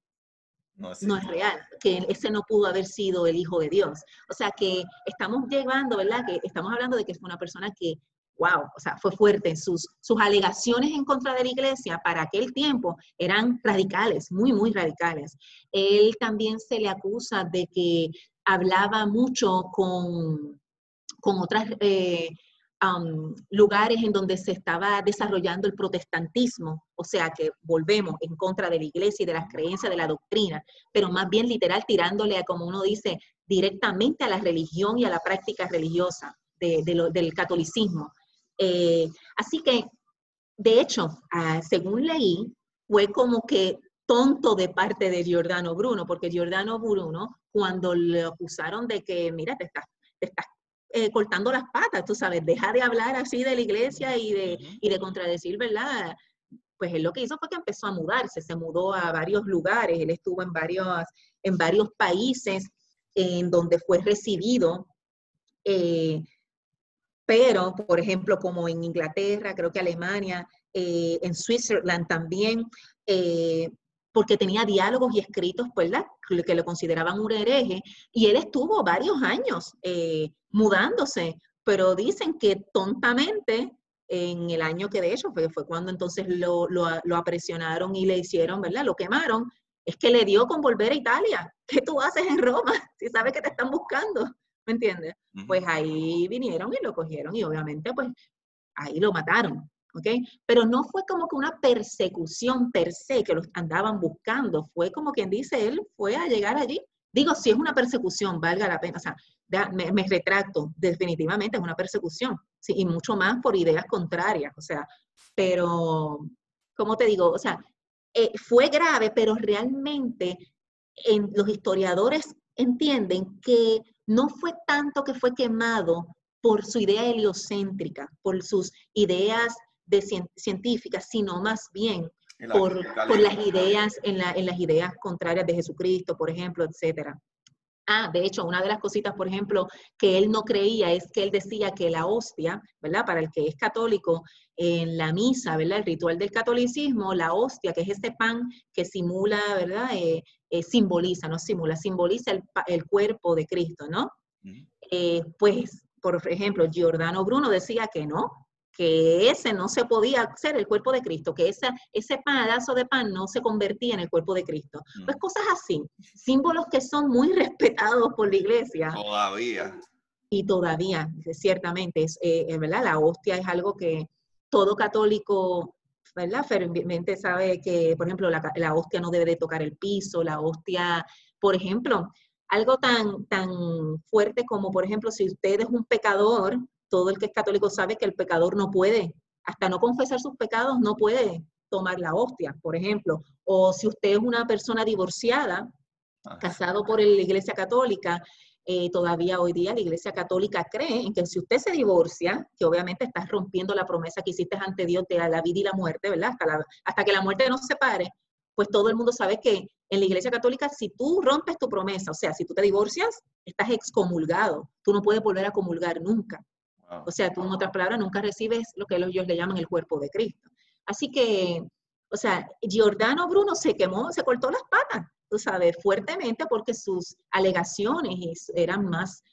no es real, que ese no pudo haber sido el Hijo de Dios. O sea, que estamos llevando, ¿verdad? Que estamos hablando de que fue una persona que, wow, o sea, fue fuerte. Sus alegaciones en contra de la Iglesia para aquel tiempo eran radicales, muy, muy radicales. Él también se le acusa de que hablaba mucho con otras lugares en donde se estaba desarrollando el protestantismo, o sea que volvemos en contra de la iglesia y de las creencias, de la doctrina, pero más bien literal tirándole, a, como uno dice, directamente a la religión y a la práctica religiosa del catolicismo. Así que, de hecho, según leí, fue como que tonto de parte de Giordano Bruno, porque Giordano Bruno, cuando le acusaron de que, mira, te estás cortando las patas, tú sabes, deja de hablar así de la iglesia y de contradecir, ¿verdad? Pues él lo que hizo fue que empezó a mudarse, se mudó a varios lugares, él estuvo en varios países en donde fue recibido, pero, por ejemplo, como en Inglaterra, creo que Alemania, en Switzerland también, porque tenía diálogos y escritos, pues, que lo consideraban un hereje, y él estuvo varios años mudándose, pero dicen que tontamente, en el año que de hecho fue cuando entonces lo apresionaron y le hicieron, ¿verdad? Lo quemaron, es que le dio con volver a Italia. ¿Qué tú haces en Roma si sabes que te están buscando? ¿Me entiendes? Pues ahí vinieron y lo cogieron y obviamente pues ahí lo mataron, ¿ok? Pero no fue como que una persecución per se que los andaban buscando, fue como quien dice, él fue a llegar allí. Digo, si es una persecución, valga la pena, o sea, me retracto, definitivamente es una persecución, sí, y mucho más por ideas contrarias, o sea, pero, ¿cómo te digo? O sea, fue grave, pero realmente los historiadores entienden que no fue tanto que fue quemado por su idea heliocéntrica, por sus ideas científicas, sino más bien por las ideas, en las ideas contrarias de Jesucristo, por ejemplo, etcétera. De hecho, una de las cositas, por ejemplo, que él no creía es que él decía que la hostia, ¿verdad? Para el que es católico, en la misa, ¿verdad? El ritual del catolicismo, la hostia, que es este pan que simula, ¿verdad? Simboliza, no simula, simboliza el cuerpo de Cristo, ¿no? Pues, por ejemplo, Giordano Bruno decía que no, que ese no se podía hacer el cuerpo de Cristo, que ese pedazo de pan no se convertía en el cuerpo de Cristo. Pues cosas así, símbolos que son muy respetados por la iglesia. Todavía. Y todavía, ciertamente, ¿verdad? La hostia es algo que todo católico, ¿verdad? Fervientemente sabe que, por ejemplo, la hostia no debe de tocar el piso, la hostia, por ejemplo, algo tan fuerte como, por ejemplo, si usted es un pecador, todo el que es católico sabe que el pecador no puede, hasta no confesar sus pecados, no puede tomar la hostia, por ejemplo. O si usted es una persona divorciada, casado por la Iglesia Católica, todavía hoy día la Iglesia Católica cree en que si usted se divorcia, que obviamente estás rompiendo la promesa que hiciste ante Dios de la vida y la muerte, ¿verdad? Hasta que la muerte nos separe, pues todo el mundo sabe que en la Iglesia Católica, si tú rompes tu promesa, o sea, si tú te divorcias, estás excomulgado. Tú no puedes volver a comulgar nunca. O sea, tú en otras palabras nunca recibes lo que ellos le llaman el cuerpo de Cristo. Así que, o sea, Giordano Bruno se quemó, se cortó las patas, tú sabes, fuertemente porque sus alegaciones eran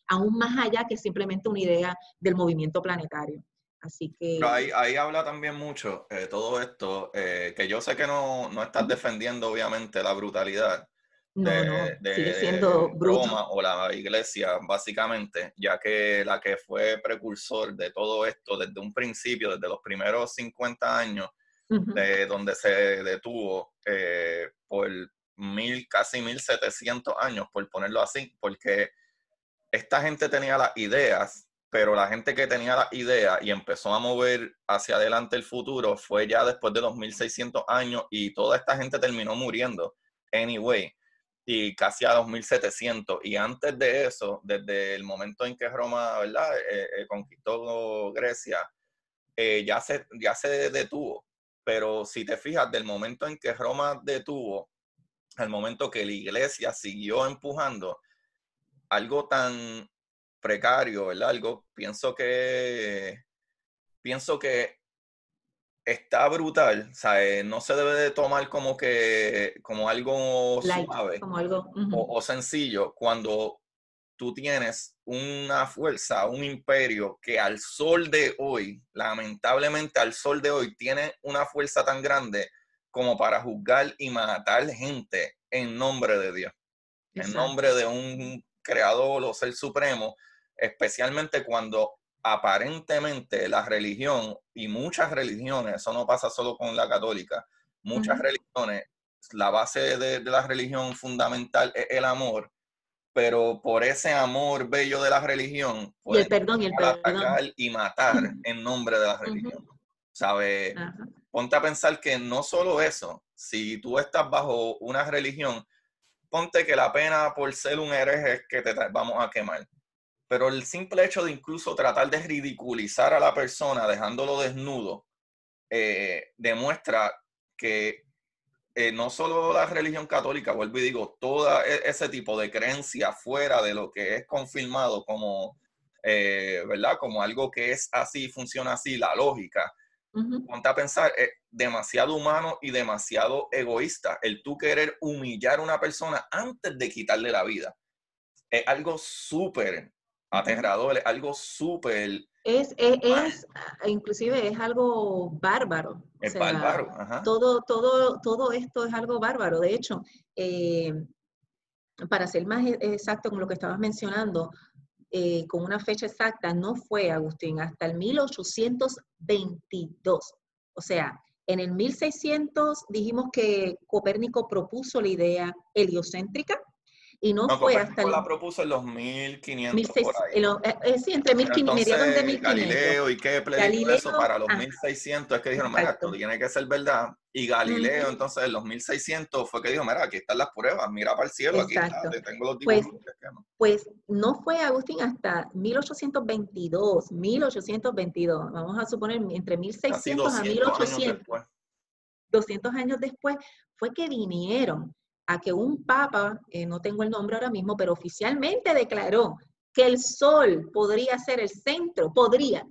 aún más allá que simplemente una idea del movimiento planetario. Así que... Pero ahí habla también mucho todo esto, que yo sé que no estás defendiendo obviamente la brutalidad sigue siendo bruto. Roma o la iglesia, básicamente, ya que la que fue precursor de todo esto desde un principio, desde los primeros 50 años, de donde se detuvo por casi 1700 años, por ponerlo así, porque esta gente tenía las ideas, pero la gente que tenía las ideas y empezó a mover hacia adelante el futuro fue ya después de 2600 años y toda esta gente terminó muriendo, anyway, y casi a 2700. Y antes de eso, desde el momento en que Roma, ¿verdad? Conquistó Grecia, ya se detuvo. pero si te fijas, del momento en que Roma detuvo, al momento que la iglesia siguió empujando, algo tan precario, ¿verdad? Pienso que está brutal, ¿sabes? No se debe de tomar como algo Light, suave como algo. o sencillo cuando tú tienes una fuerza, un imperio que al sol de hoy, lamentablemente al sol de hoy, tiene una fuerza tan grande como para juzgar y matar gente en nombre de Dios, en nombre de un creador o ser supremo, especialmente cuando aparentemente la religión y muchas religiones, eso no pasa solo con la católica, muchas religiones, la base de la religión fundamental es el amor, pero por ese amor bello de la religión Y el pueden perdón, y el perdón. atacar y matar en nombre de la religión. ¿Sabes? Ponte a pensar que no solo eso, si tú estás bajo una religión, ponte que la pena por ser un hereje es que te vamos a quemar. Pero el simple hecho de incluso tratar de ridiculizar a la persona dejándolo desnudo, demuestra que no solo la religión católica, vuelvo y digo, todo ese tipo de creencia fuera de lo que es confirmado como, ¿verdad? Como algo que es así, funciona así, la lógica. Ponte a pensar, es demasiado humano y demasiado egoísta el tú querer humillar a una persona antes de quitarle la vida. Es algo súper aterrador, es algo súper... Inclusive es algo bárbaro. O Es sea, bárbaro. Ajá. todo esto es algo bárbaro. De hecho, para ser más exacto con lo que estabas mencionando, con una fecha exacta, no fue, Agustín, hasta el 1822. O sea, en el 1600 dijimos que Copérnico propuso la idea heliocéntrica y no fue hasta Copérnico el la propuso en los 1500 por 1600, ahí. sí, entre 1500, mediados de Entonces 1500. Galileo y Kepler y todo Galileo, eso para los 1600 es que dijeron, mira, esto exacto. tiene que ser verdad. Y Galileo entonces en los 1600 fue que dijo, mira, aquí están las pruebas, mira para el cielo, aquí está, te tengo los dibujos. Pues no fue, Agustín, hasta 1822, vamos a suponer entre 1600 a 1800. 200 años después fue que vinieron a que un papa, no tengo el nombre ahora mismo, pero oficialmente declaró que el Sol podría ser el centro, podría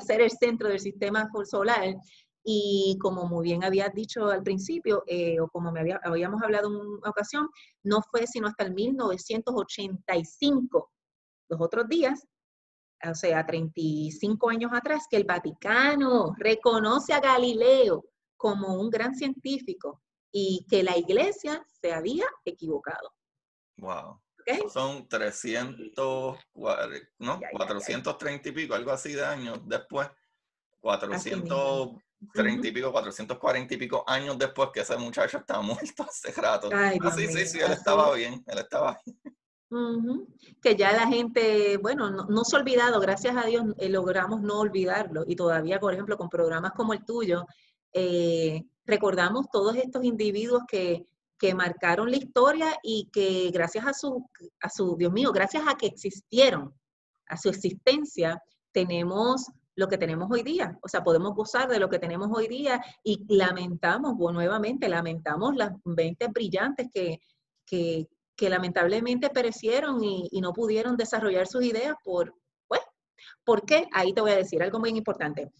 ser el centro del sistema solar. Y como muy bien habías dicho al principio, o como habíamos hablado en una ocasión, no fue sino hasta el 1985, los otros días, o sea, 35 años atrás, que el Vaticano reconoce a Galileo como un gran científico y que la iglesia se había equivocado. Wow. ¿Okay? Esos son 430 y pico, algo así de años después. 430 y pico, 440 y pico años después que ese muchacho estaba muerto hace rato. Ay, Dios mío, sí, él estaba bien, él estaba bien. Que ya la gente, bueno, no se ha olvidado, gracias a Dios logramos no olvidarlo y todavía, por ejemplo, con programas como el tuyo, recordamos todos estos individuos que marcaron la historia y que gracias a su, Dios mío, gracias a que existieron, a su existencia, tenemos lo que tenemos hoy día, o sea, podemos gozar de lo que tenemos hoy día y lamentamos, nuevamente, lamentamos las mentes brillantes que lamentablemente perecieron y no pudieron desarrollar sus ideas ¿por qué? Ahí te voy a decir algo muy importante.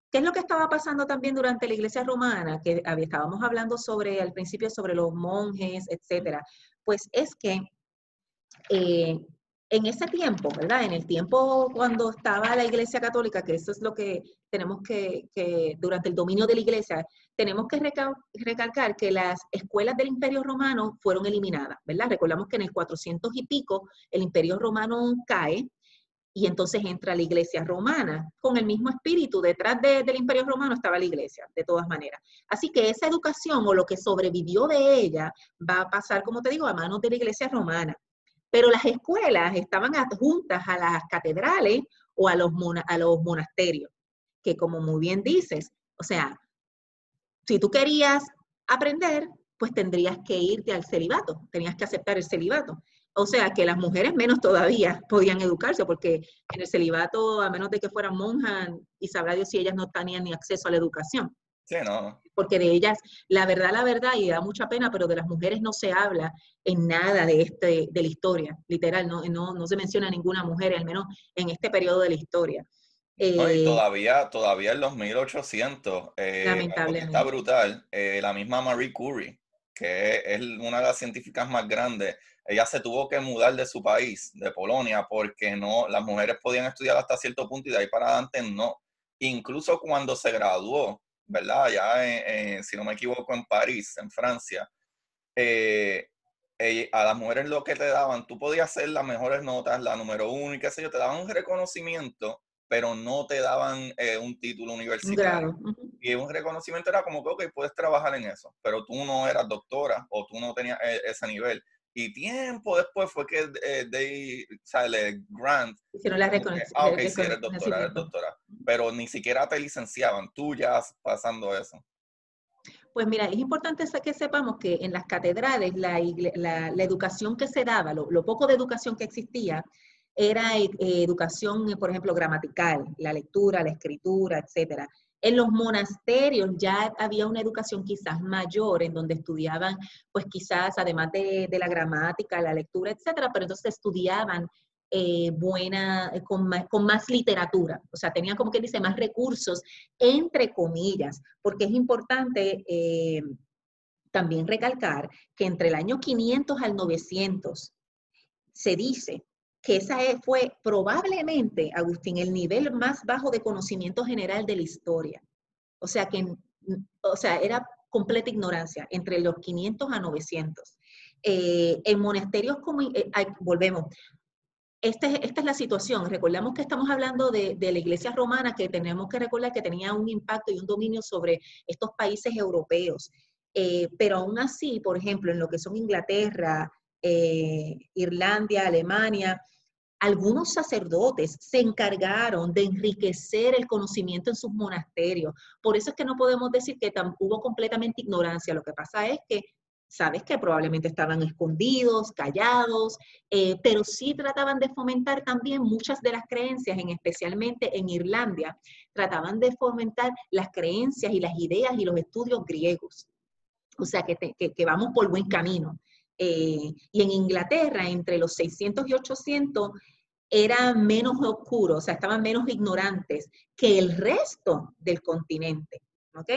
¿Qué es lo que estaba pasando también durante la iglesia romana? Que estábamos hablando al principio sobre los monjes, etcétera. Pues es que en ese tiempo, ¿verdad? En el tiempo cuando estaba la Iglesia Católica, que eso es lo que tenemos que durante el dominio de la Iglesia, tenemos que recalcar que las escuelas del Imperio Romano fueron eliminadas, ¿verdad? Recordamos que en el 400 y pico el Imperio Romano cae y entonces entra la Iglesia Romana con el mismo espíritu. Detrás del Imperio Romano estaba la Iglesia, de todas maneras. Así que esa educación o lo que sobrevivió de ella va a pasar, como te digo, a manos de la Iglesia Romana. Pero las escuelas estaban adjuntas a las catedrales o a los monasterios, que como muy bien dices, o sea, si tú querías aprender, pues tendrías que irte al celibato, tenías que aceptar el celibato. O sea, que las mujeres menos todavía podían educarse, porque en el celibato, a menos de que fueran monjas, y sabrá Dios si ellas no tenían ni acceso a la educación. Sí, no. Porque de ellas, la verdad, y da mucha pena, pero de las mujeres no se habla en nada de la historia, literal, no se menciona ninguna mujer, al menos en este periodo de la historia. No, y todavía en los 1800, algo que está Lamentablemente. brutal, la misma Marie Curie, que es una de las científicas más grandes, ella se tuvo que mudar de su país, de Polonia, porque no, las mujeres podían estudiar hasta cierto punto y de ahí para adelante no. Incluso cuando se graduó, ¿verdad? Ya, si no me equivoco, en París, en Francia, eh, a las mujeres lo que te daban, tú podías hacer las mejores notas, la número uno y qué sé yo, te daban un reconocimiento, pero no te daban un título Un universitario. grado. Uh-huh. Y un reconocimiento era como que, ok, puedes trabajar en eso, pero tú no eras doctora o tú no tenías ese nivel. Y tiempo después fue que sale Grant, Hicieron la como que, ok, sí, eres reconocimiento. doctora, pero ni siquiera te licenciaban, tú ya pasando eso. Pues mira, es importante que sepamos que en las catedrales la educación que se daba, lo poco de educación que existía, era educación, por ejemplo, gramatical, la lectura, la escritura, etcétera. En los monasterios ya había una educación quizás mayor, en donde estudiaban, pues quizás, además de la gramática, la lectura, etcétera, pero entonces estudiaban con más literatura, o sea, tenían como que dice más recursos, entre comillas, porque es importante también recalcar que entre el año 500 al 900 se dice que esa fue probablemente, Agustín, el nivel más bajo de conocimiento general de la historia. O sea, era completa ignorancia entre los 500 a 900. En monasterios como, volvemos, esta es la situación. Recordamos que estamos hablando de la iglesia romana, que tenemos que recordar que tenía un impacto y un dominio sobre estos países europeos. Pero aún así, por ejemplo, en lo que son Inglaterra, Irlanda, Alemania, algunos sacerdotes se encargaron de enriquecer el conocimiento en sus monasterios. Por eso es que no podemos decir que hubo completamente ignorancia. Lo que pasa es que sabes que probablemente estaban escondidos, callados, pero sí trataban de fomentar también muchas de las creencias, especialmente en Irlanda, trataban de fomentar las creencias y las ideas y los estudios griegos. O sea, que vamos por buen camino. Y en Inglaterra, entre los 600 y 800, era menos oscuro, o sea, estaban menos ignorantes que el resto del continente. ¿Ok?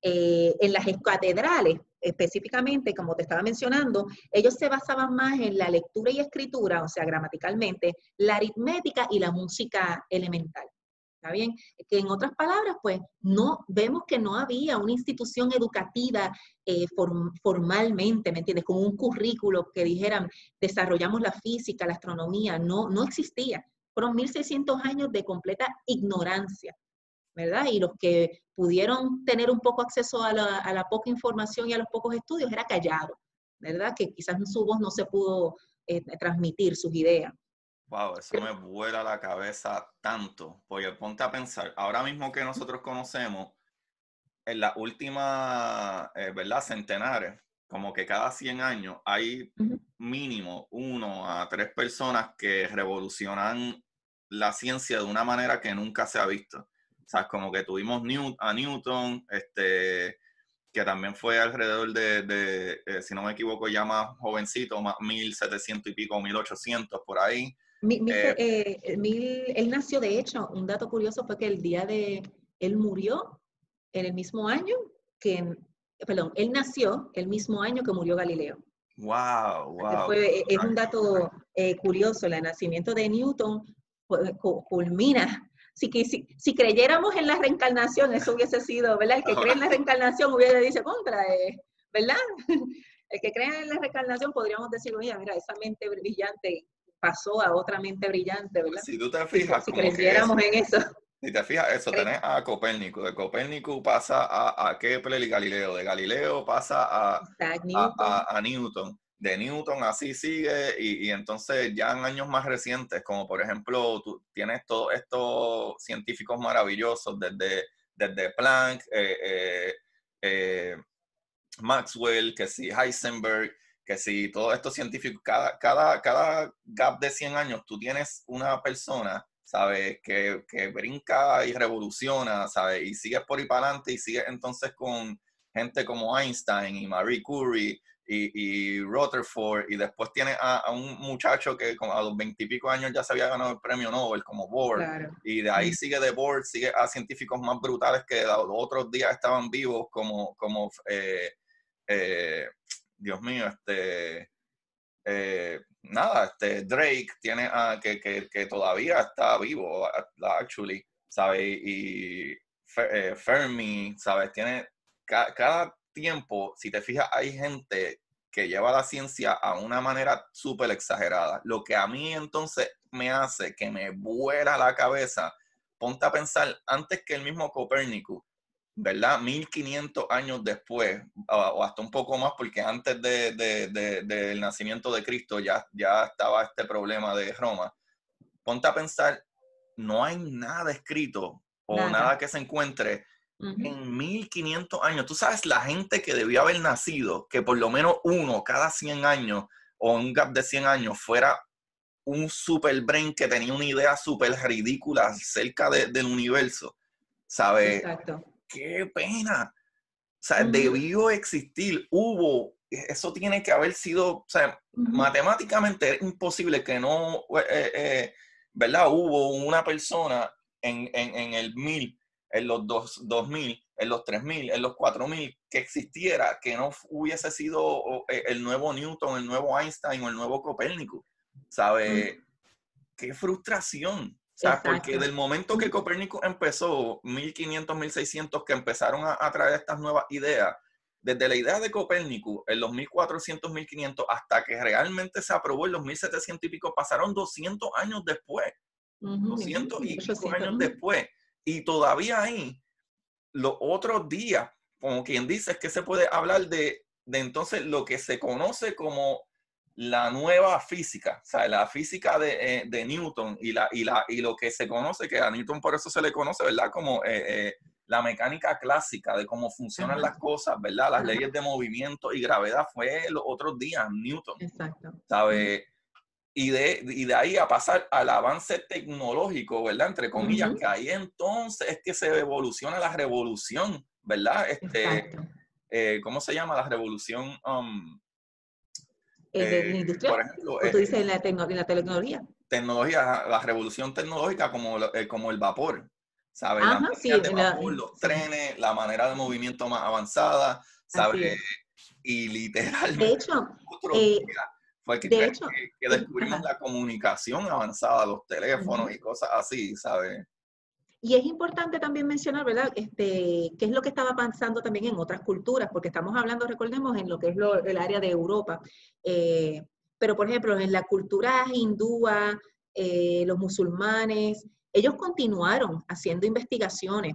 En las catedrales, específicamente, como te estaba mencionando, ellos se basaban más en la lectura y escritura, o sea, gramaticalmente, la aritmética y la música elemental. ¿Está bien? Que en otras palabras, pues, vemos que no había una institución educativa formalmente, ¿me entiendes? Como un currículo que dijeran, desarrollamos la física, la astronomía, no existía. Fueron 1600 años de completa ignorancia, ¿verdad? Y los que pudieron tener un poco acceso a la poca información y a los pocos estudios era callado, ¿verdad? Que quizás su voz no se pudo transmitir sus ideas. Wow, eso me vuela la cabeza tanto, porque ponte a pensar, ahora mismo que nosotros conocemos, en la última, ¿verdad? Centenares, como que cada 100 años hay mínimo 1 a 3 personas que revolucionan la ciencia de una manera que nunca se ha visto. O sea, como que tuvimos a Newton, que también fue alrededor si no me equivoco, ya más jovencito, más 1700 y pico, 1800 por ahí. Él nació, de hecho, un dato curioso fue que él murió en el mismo año perdón, él nació el mismo año que murió Galileo. Wow, wow. Es un dato curioso, el nacimiento de Newton culmina. Si creyéramos en la reencarnación, eso hubiese sido, ¿verdad? El que cree en la reencarnación hubiera dicho contra, ¿verdad? El que cree en la reencarnación podríamos decir, mira, esa mente brillante pasó a otra mente brillante, ¿verdad? Si tú te fijas, Si como que creyéramos en eso. si te fijas, eso, tenés a Copérnico, de Copérnico pasa a Kepler y Galileo, de Galileo pasa Isaac Newton. a Newton, de Newton así sigue, y entonces ya en años más recientes, como por ejemplo, tú tienes todos estos científicos maravillosos, desde Planck, Maxwell, que sí, Heisenberg, que si todos estos científicos, cada gap de 100 años, tú tienes una persona, ¿sabes? Que brinca y revoluciona, ¿sabes? Y sigues por ahí para adelante y sigues entonces con gente como Einstein y Marie Curie y Rutherford, y después tienes a un muchacho que como a los 20 y pico años ya se había ganado el premio Nobel como Bohr, Claro. y de ahí sigue de Bohr, sigue a científicos más brutales que los otros días estaban vivos como Dios mío, Drake tiene que todavía está vivo, actually, ¿sabes? Y Fermi, ¿sabes? Tiene cada tiempo, si te fijas, hay gente que lleva la ciencia a una manera súper exagerada. Lo que a mí entonces me hace que me vuela la cabeza, ponte a pensar, antes que el mismo Copérnico, ¿verdad? 1500 años después, o hasta un poco más, porque antes del nacimiento de Cristo ya estaba este problema de Roma. Ponte a pensar, no hay nada escrito o nada que se encuentre en 1500 años. Tú sabes, la gente que debió haber nacido, que por lo menos uno cada 100 años o un gap de 100 años fuera un super brain que tenía una idea súper ridícula acerca del universo, ¿sabes? Exacto. ¡Qué pena! O sea, debió existir, eso tiene que haber sido, o sea, matemáticamente es imposible que no, ¿verdad? Hubo una persona en el 1000, en los 2000, en los 3000, en los 4000, que existiera, que no hubiese sido el nuevo Newton, el nuevo Einstein o el nuevo Copérnico, ¿sabe? ¡Qué frustración! O sea, porque del momento que Copérnico empezó, 1500, 1600, que empezaron a traer estas nuevas ideas, desde la idea de Copérnico, en los 1400, 1500, hasta que realmente se aprobó en los 1700 y pico, pasaron 200 años después, 200 y pico años después, y todavía ahí, los otros días, como quien dice, es que se puede hablar de entonces lo que se conoce como la nueva física, o sea, la física de Newton y lo que se conoce, que a Newton por eso se le conoce, ¿verdad? Como la mecánica clásica de cómo funcionan las cosas, ¿verdad? Las leyes de movimiento y gravedad fue los otros días, Newton. Exacto. ¿Sabe? Y de ahí a pasar al avance tecnológico, ¿verdad? Entre comillas, que ahí entonces es que se evoluciona la revolución, ¿verdad? ¿Cómo se llama? La revolución... ¿de la industria? por ejemplo, ¿O tú dices en la tecnología? Tecnología, la revolución tecnológica como el vapor, ¿sabes? Las máquinas de vapor, los trenes, la manera de movimiento más avanzada, ¿sabes? Y literalmente, de hecho, otros días fue que descubrimos la comunicación avanzada, los teléfonos y cosas así, ¿sabes? Y es importante también mencionar, ¿verdad? Qué es lo que estaba pasando también en otras culturas, porque estamos hablando, recordemos, en lo que es el área de Europa. Pero, por ejemplo, en la cultura hindúa, los musulmanes, ellos continuaron haciendo investigaciones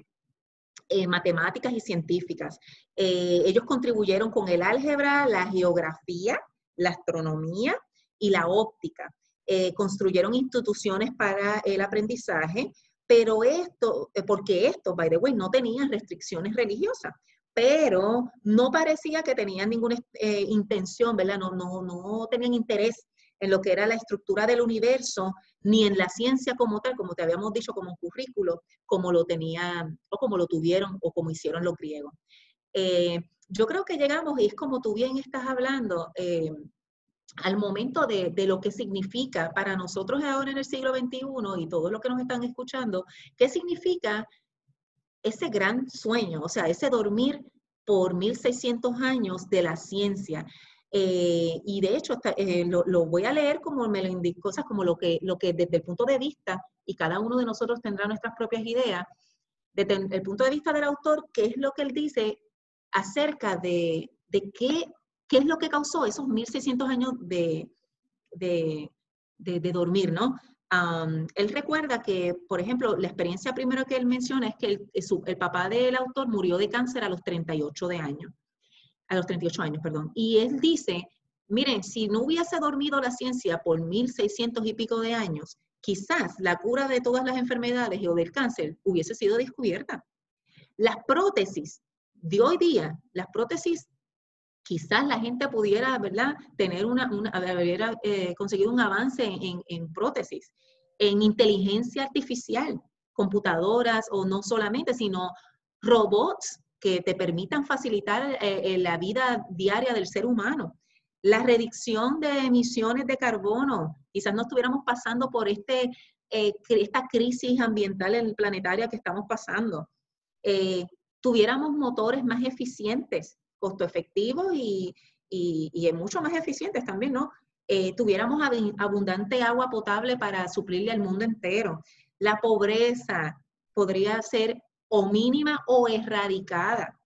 matemáticas y científicas. Ellos contribuyeron con el álgebra, la geografía, la astronomía y la óptica. Construyeron instituciones para el aprendizaje, pero porque estos, by the way, no tenían restricciones religiosas, pero no parecía que tenían ninguna intención, ¿verdad? No tenían interés en lo que era la estructura del universo, ni en la ciencia como tal, como te habíamos dicho, como un currículo, como lo tenían, o como lo tuvieron, o como hicieron los griegos. Yo creo que llegamos, y es como tú bien estás hablando, al momento de lo que significa para nosotros ahora en el siglo XXI y todos los que nos están escuchando, qué significa ese gran sueño, o sea, ese dormir por 1600 años de la ciencia. Y de hecho, lo voy a leer como me lo indicó, cosas como lo que desde el punto de vista, y cada uno de nosotros tendrá nuestras propias ideas, desde el punto de vista del autor, qué es lo que él dice acerca de qué es lo que causó esos 1600 años de dormir, ¿no? Él recuerda que, por ejemplo, la experiencia primero que él menciona es que el papá del autor murió de cáncer a los 38 años. Y él dice, miren, si no hubiese dormido la ciencia por 1600 y pico de años, quizás la cura de todas las enfermedades o del cáncer hubiese sido descubierta. Las prótesis de hoy día, las prótesis quizás la gente pudiera, ¿verdad?, tener hubiera conseguido un avance en prótesis, en inteligencia artificial, computadoras o no solamente, sino robots que te permitan facilitar la vida diaria del ser humano. La reducción de emisiones de carbono, quizás no estuviéramos pasando por esta crisis ambiental planetaria que estamos pasando. Tuviéramos motores más eficientes, costo efectivos y mucho más eficientes también, ¿no? Tuviéramos abundante agua potable para suplirle al mundo entero. La pobreza podría ser o mínima o erradicada.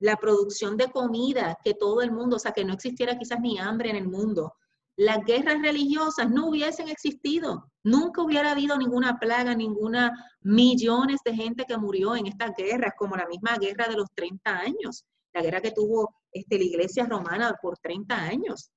La producción de comida, que todo el mundo, o sea, que no existiera quizás ni hambre en el mundo. Las guerras religiosas no hubiesen existido. Nunca hubiera habido ninguna plaga, millones de gente que murió en estas guerras, como la misma guerra de los 30 años, la guerra que tuvo la Iglesia Romana por 30 años.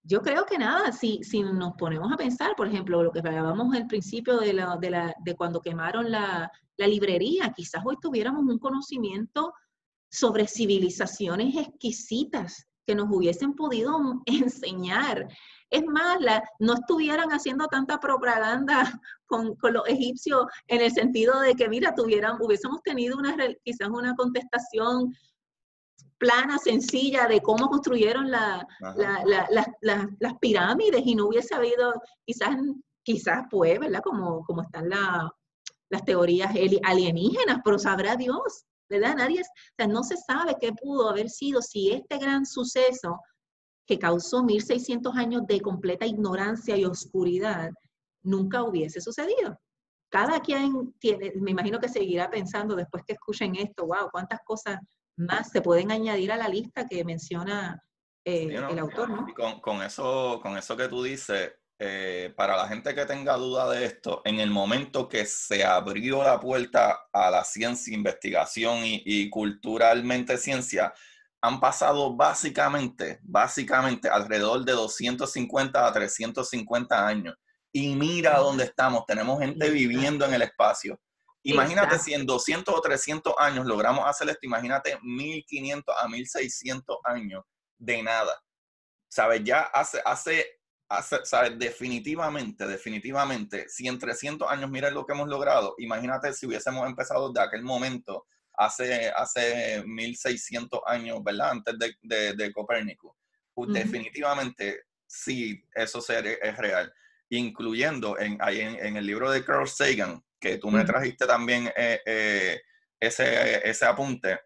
Yo creo que nada, si nos ponemos a pensar, por ejemplo, lo que hablábamos al principio de cuando quemaron la librería, quizás hoy tuviéramos un conocimiento sobre civilizaciones exquisitas que nos hubiesen podido enseñar. Es más, no estuvieran haciendo tanta propaganda con los egipcios en el sentido de que, mira, hubiésemos tenido quizás una contestación plana, sencilla, de cómo construyeron las pirámides y no hubiese habido, quizás pues, ¿verdad? Como están las teorías alienígenas, pero sabrá Dios, ¿verdad? O sea, no se sabe qué pudo haber sido si este gran suceso que causó 1600 años de completa ignorancia y oscuridad nunca hubiese sucedido. Cada quien me imagino que seguirá pensando después que escuchen esto, wow, cuántas cosas más se pueden añadir a la lista que menciona el autor, ¿no? Y con eso que tú dices, para la gente que tenga duda de esto, en el momento que se abrió la puerta a la ciencia, investigación y culturalmente ciencia, han pasado básicamente alrededor de 250 a 350 años. Y mira dónde estamos, tenemos gente viviendo en el espacio. Imagínate si en 200 o 300 años logramos hacer esto, imagínate 1500 a 1600 años de nada. ¿Sabes? Ya ¿sabes? Definitivamente, si en 300 años miren lo que hemos logrado, imagínate si hubiésemos empezado de aquel momento, hace 1600 años, ¿verdad? Antes de Copérnico. Definitivamente, sí, eso es real. Incluyendo ahí en el libro de Carl Sagan, que tú me trajiste también ese apunte,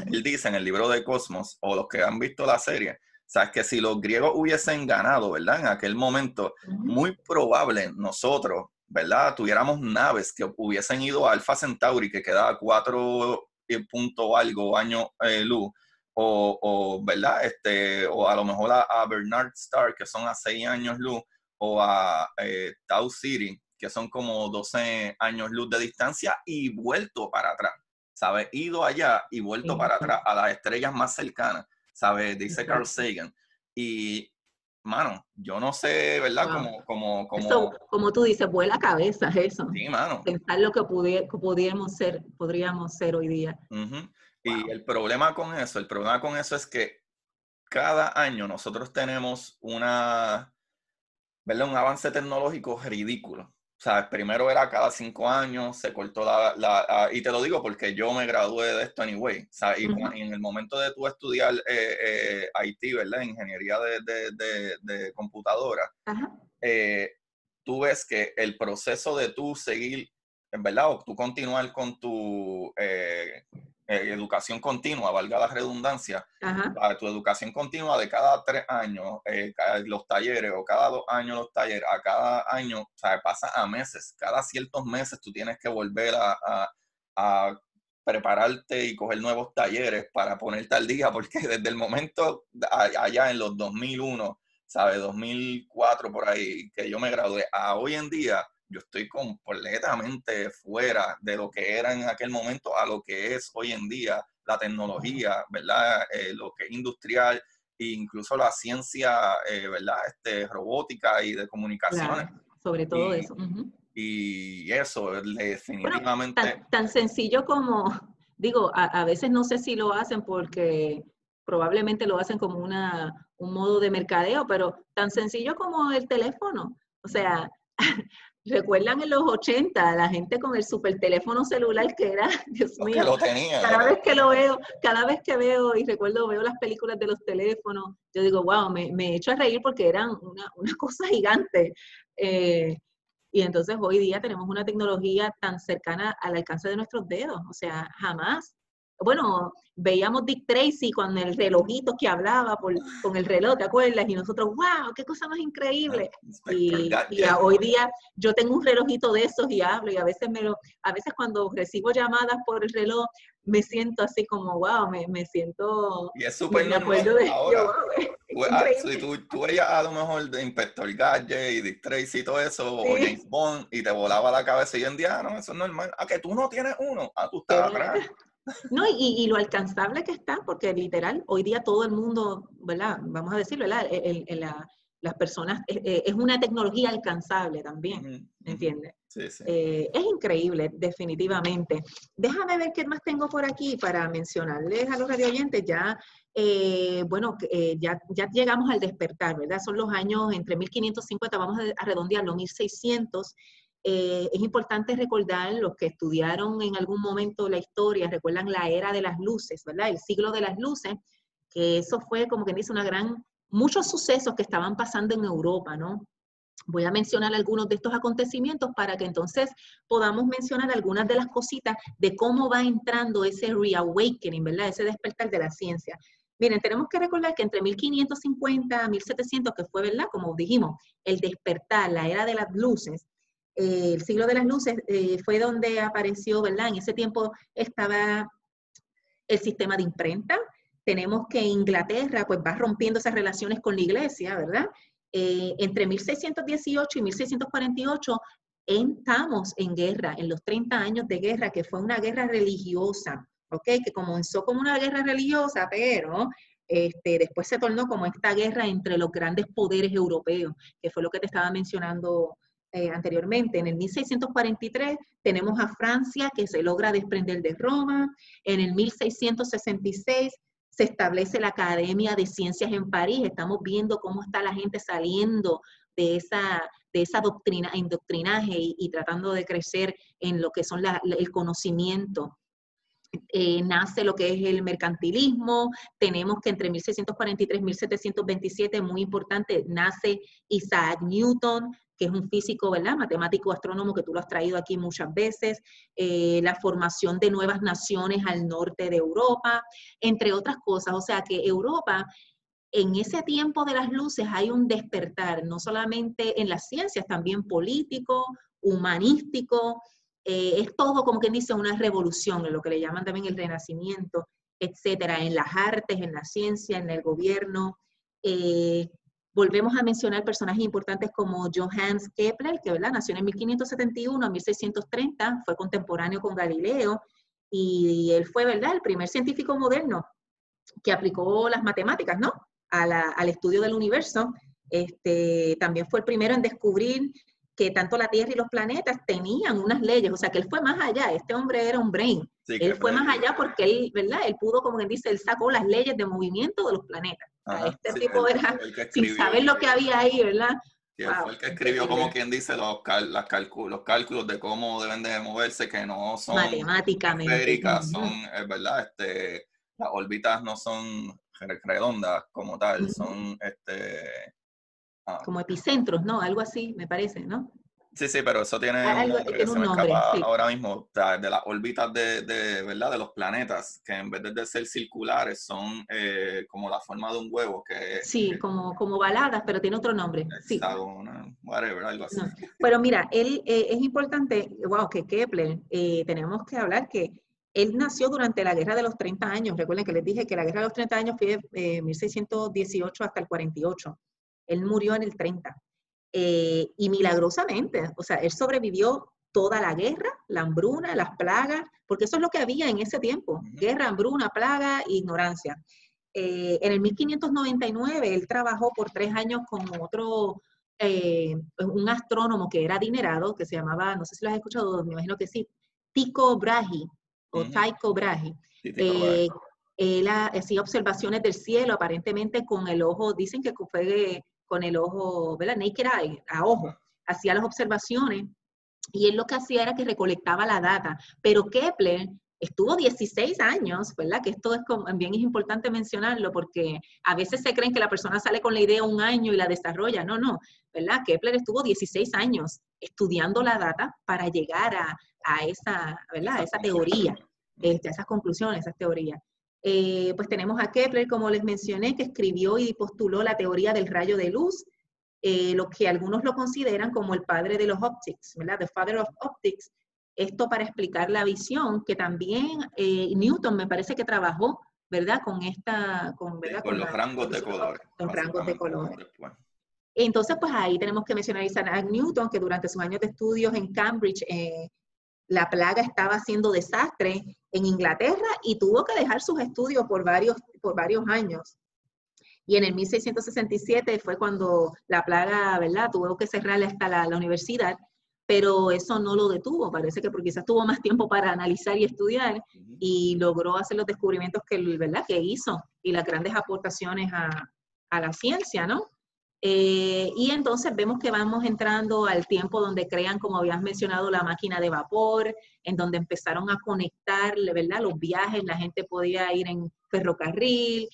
él dice en el libro de Cosmos, o los que han visto la serie, sabes que si los griegos hubiesen ganado, ¿verdad? En aquel momento, muy probable nosotros, ¿verdad? Tuviéramos naves que hubiesen ido a Alpha Centauri, que queda a 4 punto algo años luz, o ¿verdad? O a lo mejor a Bernard Star, que son a 6 años luz, o a Tau Ceti, que son como 12 años luz de distancia, y vuelto para atrás, ¿sabes? Ido allá y vuelto para atrás a las estrellas más cercanas, ¿sabes? Dice Carl Sagan. Y, mano, yo no sé, ¿verdad? Wow. Eso, como tú dices, vuela cabeza eso. Sí, mano. Pensar lo que podríamos ser hoy día. Y wow. El problema con eso es que cada año nosotros tenemos ¿verdad? Un avance tecnológico ridículo. O sea, primero era cada 5 años, se cortó y te lo digo porque yo me gradué de esto anyway. O sea, y en el momento de tú estudiar IT, ¿verdad? Ingeniería de computadora, tú ves que el proceso de tú seguir, ¿verdad? O tú continuar con tu educación continua, valga la redundancia, tu educación continua de cada 3 años, los talleres, o cada 2 años los talleres, a cada año, o sea, pasa a meses, cada ciertos meses tú tienes que volver a prepararte y coger nuevos talleres para ponerte al día, porque desde el momento allá en los 2001, ¿sabes? 2004 por ahí, que yo me gradué, a hoy en día, yo estoy completamente fuera de lo que era en aquel momento a lo que es hoy en día la tecnología, ¿verdad? Lo que es industrial e incluso la ciencia, ¿verdad? Robótica y de comunicaciones. Claro, sobre todo eso. Y eso, definitivamente. Bueno, tan sencillo como Digo, a veces no sé si lo hacen porque probablemente lo hacen como un modo de mercadeo, pero tan sencillo como el teléfono. O sea, recuerdan en los 80 la gente con el super teléfono celular que era, Dios Los que mío, lo tenían. cada vez que veo y recuerdo, veo las películas de los teléfonos, yo digo, wow, me echo a reír porque eran una cosa gigante. Y entonces hoy día tenemos una tecnología tan cercana al alcance de nuestros dedos, o sea, jamás. Bueno, veíamos Dick Tracy con el relojito que hablaba con el reloj, ¿te acuerdas? Y nosotros, wow, qué cosa más increíble. Inspector Y Gadget. hoy día yo tengo un relojito de esos y hablo, y a veces cuando recibo llamadas por el reloj, me siento así como, wow, me siento, Y es súper me acuerdo normal de, yo, ahora. wow, es Si increíble. tú veías a lo mejor de Inspector Gadget y Dick Tracy y todo eso, o Sí. James Bond, y te volaba la cabeza y hoy en día, no, eso es normal. Ah, que tú no tienes uno. Ah, tú estás atrás. No, y lo alcanzable que está, porque literal, hoy día todo el mundo, ¿verdad? Vamos a decirlo, ¿verdad? Las personas, es una tecnología alcanzable también, ¿me entiendes? Sí, sí. Es increíble, definitivamente. Déjame ver qué más tengo por aquí para mencionarles a los radioyentes. Ya, ya llegamos al despertar, ¿verdad? Son los años entre 1550, vamos a redondearlo, 1600. Es importante recordar, los que estudiaron en algún momento la historia, recuerdan la era de las luces, ¿verdad? El siglo de las luces, que eso fue, como quien dice, muchos sucesos que estaban pasando en Europa, ¿no? Voy a mencionar algunos de estos acontecimientos para que entonces podamos mencionar algunas de las cositas de cómo va entrando ese reawakening, ¿verdad? Ese despertar de la ciencia. Miren, tenemos que recordar que entre 1550 a 1700, que fue, ¿verdad? Como dijimos, el despertar, la era de las luces, el siglo de las luces, fue donde apareció, ¿verdad? En ese tiempo estaba el sistema de imprenta. Tenemos que Inglaterra pues va rompiendo esas relaciones con la iglesia, ¿verdad? Entre 1618 y 1648 estamos en guerra, en los 30 años de guerra, que fue una guerra religiosa, ¿ok? Que comenzó como una guerra religiosa, pero después se tornó como esta guerra entre los grandes poderes europeos, que fue lo que te estaba mencionando anteriormente. En el 1643 tenemos a Francia, que se logra desprender de Roma. En el 1666 se establece la Academia de Ciencias en París. Estamos viendo cómo está la gente saliendo de esa indoctrinaje y tratando de crecer en lo que son el conocimiento. Nace lo que es el mercantilismo. Tenemos que entre 1643 y 1727, muy importante, nace Isaac Newton, que es un físico, ¿verdad? Matemático, astrónomo, que tú lo has traído aquí muchas veces. La formación de nuevas naciones al norte de Europa, entre otras cosas. O sea que Europa, en ese tiempo de las luces, hay un despertar, no solamente en las ciencias, también político, humanístico. Es todo, como quien dice, una revolución, en lo que le llaman también el renacimiento, etcétera, en las artes, en la ciencia, en el gobierno. Volvemos a mencionar personajes importantes como Johannes Kepler, que, ¿verdad?, nació en 1571 a 1630, fue contemporáneo con Galileo, y él fue, ¿verdad?, el primer científico moderno que aplicó las matemáticas, ¿no?, al estudio del universo. También fue el primero en descubrir que tanto la Tierra y los planetas tenían unas leyes, o sea, que él fue más allá. Este hombre era un brain. Sí, Él fue más allá porque él, ¿verdad? Él pudo, como quien dice, él sacó las leyes de movimiento de los planetas. O sea, este sí, tipo era, el que sin escribió, saber lo que había ahí, ¿verdad? sí, él fue Wow, el que escribió, como increíble. quien dice, los cálculos de cómo deben de moverse, que no son Matemáticamente. esféricas, son, es verdad, las órbitas no son redondas como tal, son, Como epicentros, ¿no? Algo así, me parece, ¿no? sí, sí, pero eso tiene un Algo, nombre que tiene se un me nombre, escapa sí. ahora mismo, o sea, de las órbitas ¿verdad? De los planetas, que en vez de ser circulares son como la forma de un huevo, que Sí, como baladas, pero tiene otro nombre, sí. hexágono, whatever, algo así. No. Pero mira, él es importante, wow, que Kepler, tenemos que hablar que él nació durante la Guerra de los 30 años. Recuerden que les dije que la Guerra de los 30 años fue de 1618 hasta el 48. Él murió en el 30. Y milagrosamente, o sea, él sobrevivió toda la guerra, la hambruna, las plagas, porque eso es lo que había en ese tiempo: guerra, hambruna, plaga, ignorancia. En el 1599 él trabajó por 3 años con un astrónomo que era adinerado, que se llamaba, no sé si lo has escuchado, me imagino que sí, Tycho Brahe. o Tycho Brahe. Tycho Brahe. Él hacía observaciones del cielo, aparentemente con el ojo, dicen que fue con el ojo, ¿verdad? Naked eye, a ojo. Hacía las observaciones y él lo que hacía era que recolectaba la data. Pero Kepler estuvo 16 años, ¿verdad? Que esto también es importante mencionarlo porque a veces se creen que la persona sale con la idea un año y la desarrolla. No, no, ¿verdad? Kepler estuvo 16 años estudiando la data para llegar a esa, ¿verdad? A esa teoría, a esas conclusiones, esas teorías. Pues tenemos a Kepler, como les mencioné, que escribió y postuló la teoría del rayo de luz, lo que algunos lo consideran como el padre de los optics, ¿verdad? The father of optics. Esto para explicar la visión, que también Newton me parece que trabajó, ¿verdad? ¿verdad? Con los rangos de colores. Los rangos de colores. Entonces, pues ahí tenemos que mencionar a Isaac Newton, que durante sus años de estudios en Cambridge, la plaga estaba haciendo desastre en Inglaterra y tuvo que dejar sus estudios por varios años. Y en el 1667 fue cuando la plaga, ¿verdad? Tuvo que cerrar hasta la universidad, pero eso no lo detuvo. Parece que porque quizás tuvo más tiempo para analizar y estudiar y logró hacer los descubrimientos ¿verdad? Que hizo y las grandes aportaciones a la ciencia, ¿no? Y entonces vemos que vamos entrando al tiempo donde crean, como habías mencionado, la máquina de vapor, en donde empezaron a conectar, ¿verdad? Los viajes, la gente podía ir en ferrocarril,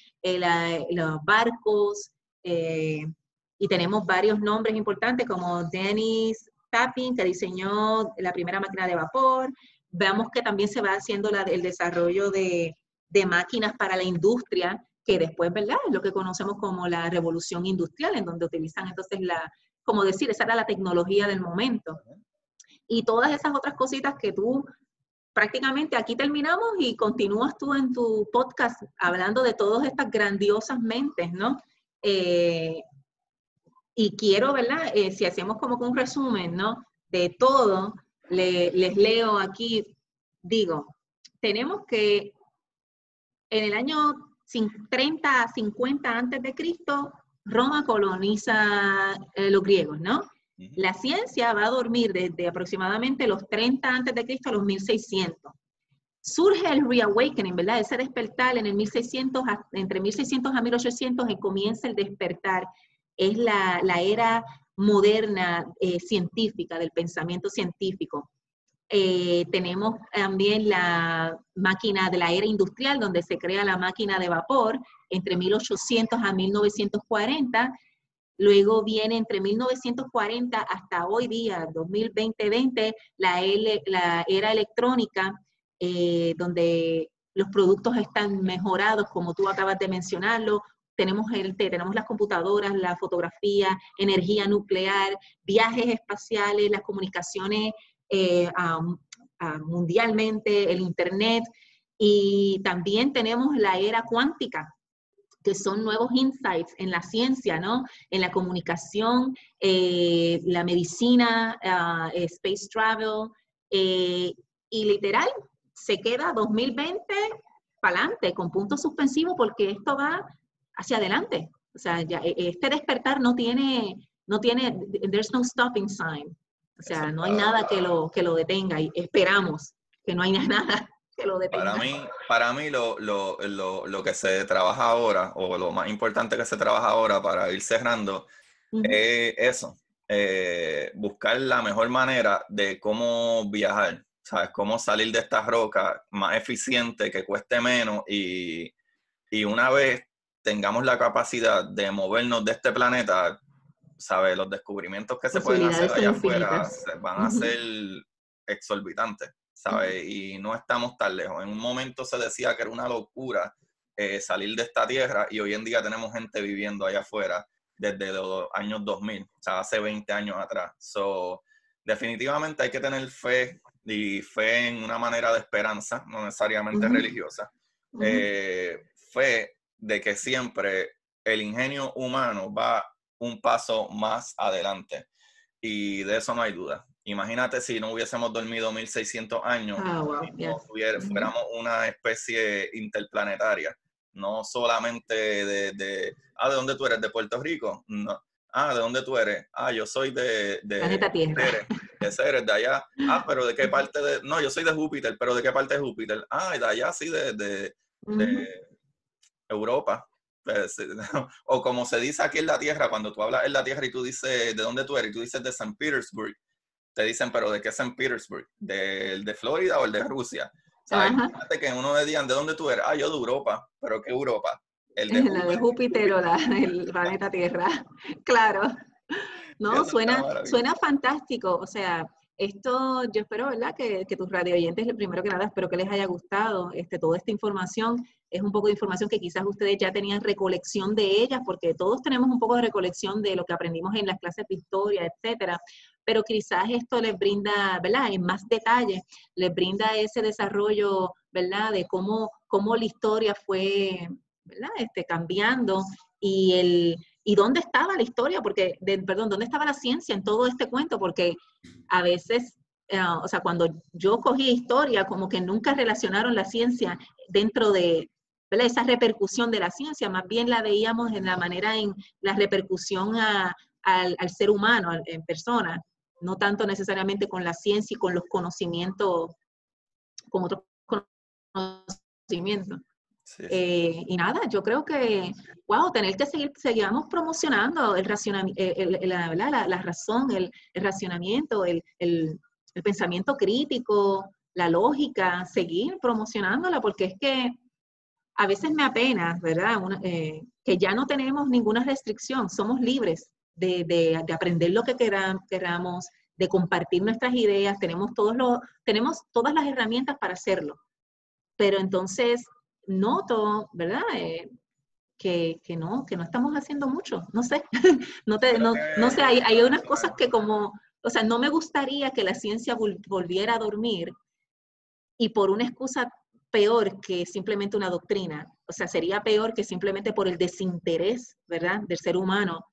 los barcos, y tenemos varios nombres importantes como Dennis Tapin, que diseñó la primera máquina de vapor. Vemos que también se va haciendo el desarrollo de máquinas para la industria, que después, ¿verdad? Es lo que conocemos como la revolución industrial, en donde utilizan entonces como decir, esa era la tecnología del momento. Y todas esas otras cositas que tú, prácticamente aquí terminamos y continúas tú en tu podcast hablando de todas estas grandiosas mentes, ¿no? Y quiero, ¿verdad? Si hacemos como que un resumen, ¿no? De todo, les leo aquí, digo, tenemos que en el año 30 a 50 antes de Cristo, Roma coloniza los griegos, ¿no? La ciencia va a dormir desde aproximadamente los 30 antes de Cristo a los 1600. Surge el reawakening, ¿verdad? Ese despertar en el 1600, entre 1600 a 1800 comienza el despertar. Es la era moderna científica, del pensamiento científico. Tenemos también la máquina de la era industrial, donde se crea la máquina de vapor entre 1800 a 1940. Luego viene entre 1940 hasta hoy día, 2020, la era electrónica, donde los productos están mejorados, como tú acabas de mencionarlo. Tenemos las computadoras, la fotografía, energía nuclear, viajes espaciales, las comunicaciones mundialmente, el internet, y también tenemos la era cuántica, que son nuevos insights en la ciencia, ¿no? En la comunicación, la medicina, space travel, y literal, se queda 2020 para adelante, con punto suspensivo, porque esto va hacia adelante. O sea, ya, este despertar no tiene, there's no stopping sign. O sea, no hay nada que lo detenga, y esperamos que no haya nada que lo detenga. Para mí lo que se trabaja ahora, o lo más importante que se trabaja ahora para ir cerrando, es eso, buscar la mejor manera de cómo viajar, ¿sabes? Cómo salir de estas rocas más eficiente, que cueste menos, y una vez tengamos la capacidad de movernos de este planeta, ¿sabes? Los descubrimientos que se pueden hacer allá afuera van a ser exorbitantes, ¿sabes? Y no estamos tan lejos. En un momento se decía que era una locura salir de esta tierra, y hoy en día tenemos gente viviendo allá afuera desde los años 2000, o sea, hace 20 años atrás. So, definitivamente hay que tener fe, y fe en una manera de esperanza, no necesariamente religiosa. Fe de que siempre el ingenio humano va un paso más adelante, y de eso no hay duda. Imagínate si no hubiésemos dormido 1600 años, fuéramos una especie interplanetaria, no solamente ¿de dónde tú eres? ¿De Puerto Rico? No. ¿de dónde tú eres? Yo soy de Planeta Tierra. Ceres, de allá. ¿Pero de qué parte de...? No, yo soy de Júpiter, ¿pero de qué parte de Júpiter? De allá, sí, de Europa. Pues, o como se dice aquí en la Tierra, cuando tú hablas en la Tierra y tú dices, ¿de dónde tú eres? Y tú dices de San Petersburg. Te dicen, ¿pero de qué San Petersburg? ¿De Florida o el de Rusia? ¿Sabes? Imagínate que uno le digan, ¿de dónde tú eres? Yo de Europa. ¿Pero qué Europa? El de la de Júpiter o el planeta Tierra. Claro. No, suena fantástico. O sea, esto yo espero, ¿verdad? Que tus radioyentes, primero que nada, espero que les haya gustado toda esta información. Es un poco de información que quizás ustedes ya tenían recolección de ellas, porque todos tenemos un poco de recolección de lo que aprendimos en las clases de historia, etcétera. Pero quizás esto les brinda, ¿verdad? En más detalle, les brinda ese desarrollo, ¿verdad? De cómo la historia fue, ¿verdad? Cambiando y dónde estaba la historia, dónde estaba la ciencia en todo este cuento, porque a veces, o sea, cuando yo cogí historia, como que nunca relacionaron la ciencia dentro de, ¿verdad? Esa repercusión de la ciencia, más bien la veíamos en la manera, en la repercusión al ser humano, en persona, no tanto necesariamente con la ciencia y con los conocimientos, con otros conocimientos. Sí. Y nada, yo creo que, tener que seguimos promocionando el racionamiento, la razón, el racionamiento, el pensamiento crítico, la lógica, seguir promocionándola, porque es que a veces me apena, ¿verdad? Que ya no tenemos ninguna restricción, somos libres de aprender lo que queramos, de compartir nuestras ideas, tenemos todas las herramientas para hacerlo. Pero entonces noto, ¿verdad? Que no estamos haciendo mucho, no sé, no sé, hay unas cosas que o sea, no me gustaría que la ciencia volviera a dormir y por una excusa peor que simplemente una doctrina, o sea, sería peor que simplemente por el desinterés, ¿verdad?, del ser humano,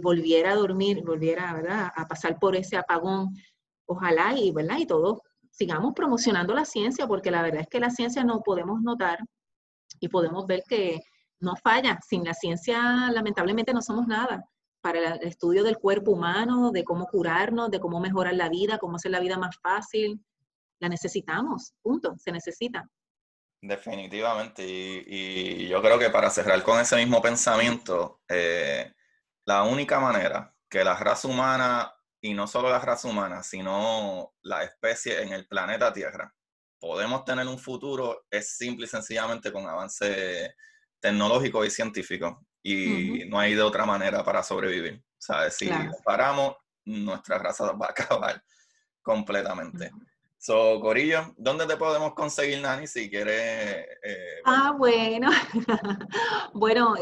volviera a dormir, ¿verdad?, a pasar por ese apagón. Ojalá ¿verdad?, y todos sigamos promocionando la ciencia, porque la verdad es que la ciencia no podemos notar y podemos ver que no falla. Sin la ciencia, lamentablemente, no somos nada. Para el estudio del cuerpo humano, de cómo curarnos, de cómo mejorar la vida, cómo hacer la vida más fácil, la necesitamos, punto, se necesita. Definitivamente, y yo creo que para cerrar con ese mismo pensamiento, la única manera que la raza humana, y no solo la raza humana, sino la especie en el planeta Tierra, podemos tener un futuro es simple y sencillamente con avance tecnológico y científico. Y no hay de otra manera para sobrevivir. O sea, si paramos, nuestra raza va a acabar completamente. So, Corillo, ¿dónde te podemos conseguir, Nani, si quieres? Bueno. Bueno,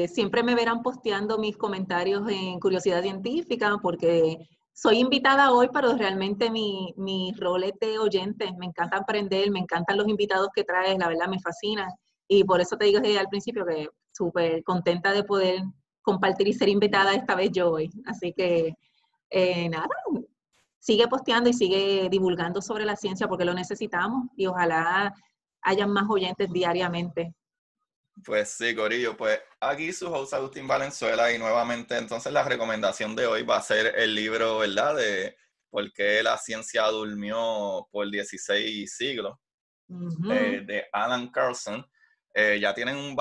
siempre me verán posteando mis comentarios en Curiosidad Científica, porque soy invitada hoy, pero realmente mi rol es de oyente. Me encanta aprender, me encantan los invitados que traes, la verdad me fascina. Y por eso te digo desde al principio que súper contenta de poder compartir y ser invitada esta vez yo hoy. Así que, nada, sigue posteando y sigue divulgando sobre la ciencia porque lo necesitamos y ojalá hayan más oyentes diariamente. Pues sí, Corillo, pues aquí su host Agustín Valenzuela y nuevamente entonces la recomendación de hoy va a ser el libro, ¿verdad? De por qué la ciencia durmió por 16 siglos, de Alan Carlson. Ya tienen un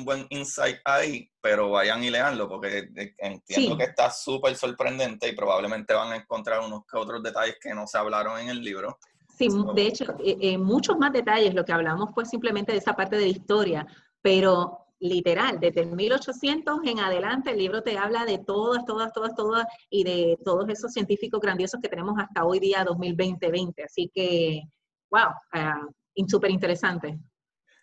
buen insight ahí, pero vayan y leanlo porque entiendo que está súper sorprendente y probablemente van a encontrar unos que otros detalles que no se hablaron en el libro. Sí, de hecho, muchos más detalles. Lo que hablamos fue simplemente de esa parte de la historia, pero literal, desde el 1800 en adelante el libro te habla de todas y de todos esos científicos grandiosos que tenemos hasta hoy día 2020. Así que, wow, súper interesante.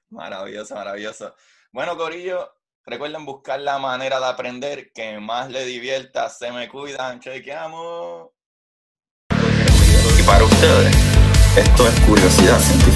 Maravilloso, maravilloso. Bueno, Corillo, recuerden buscar la manera de aprender que más les divierta. Se me cuidan, chequeamos. Y para ustedes, esto es Curiosidad Científica.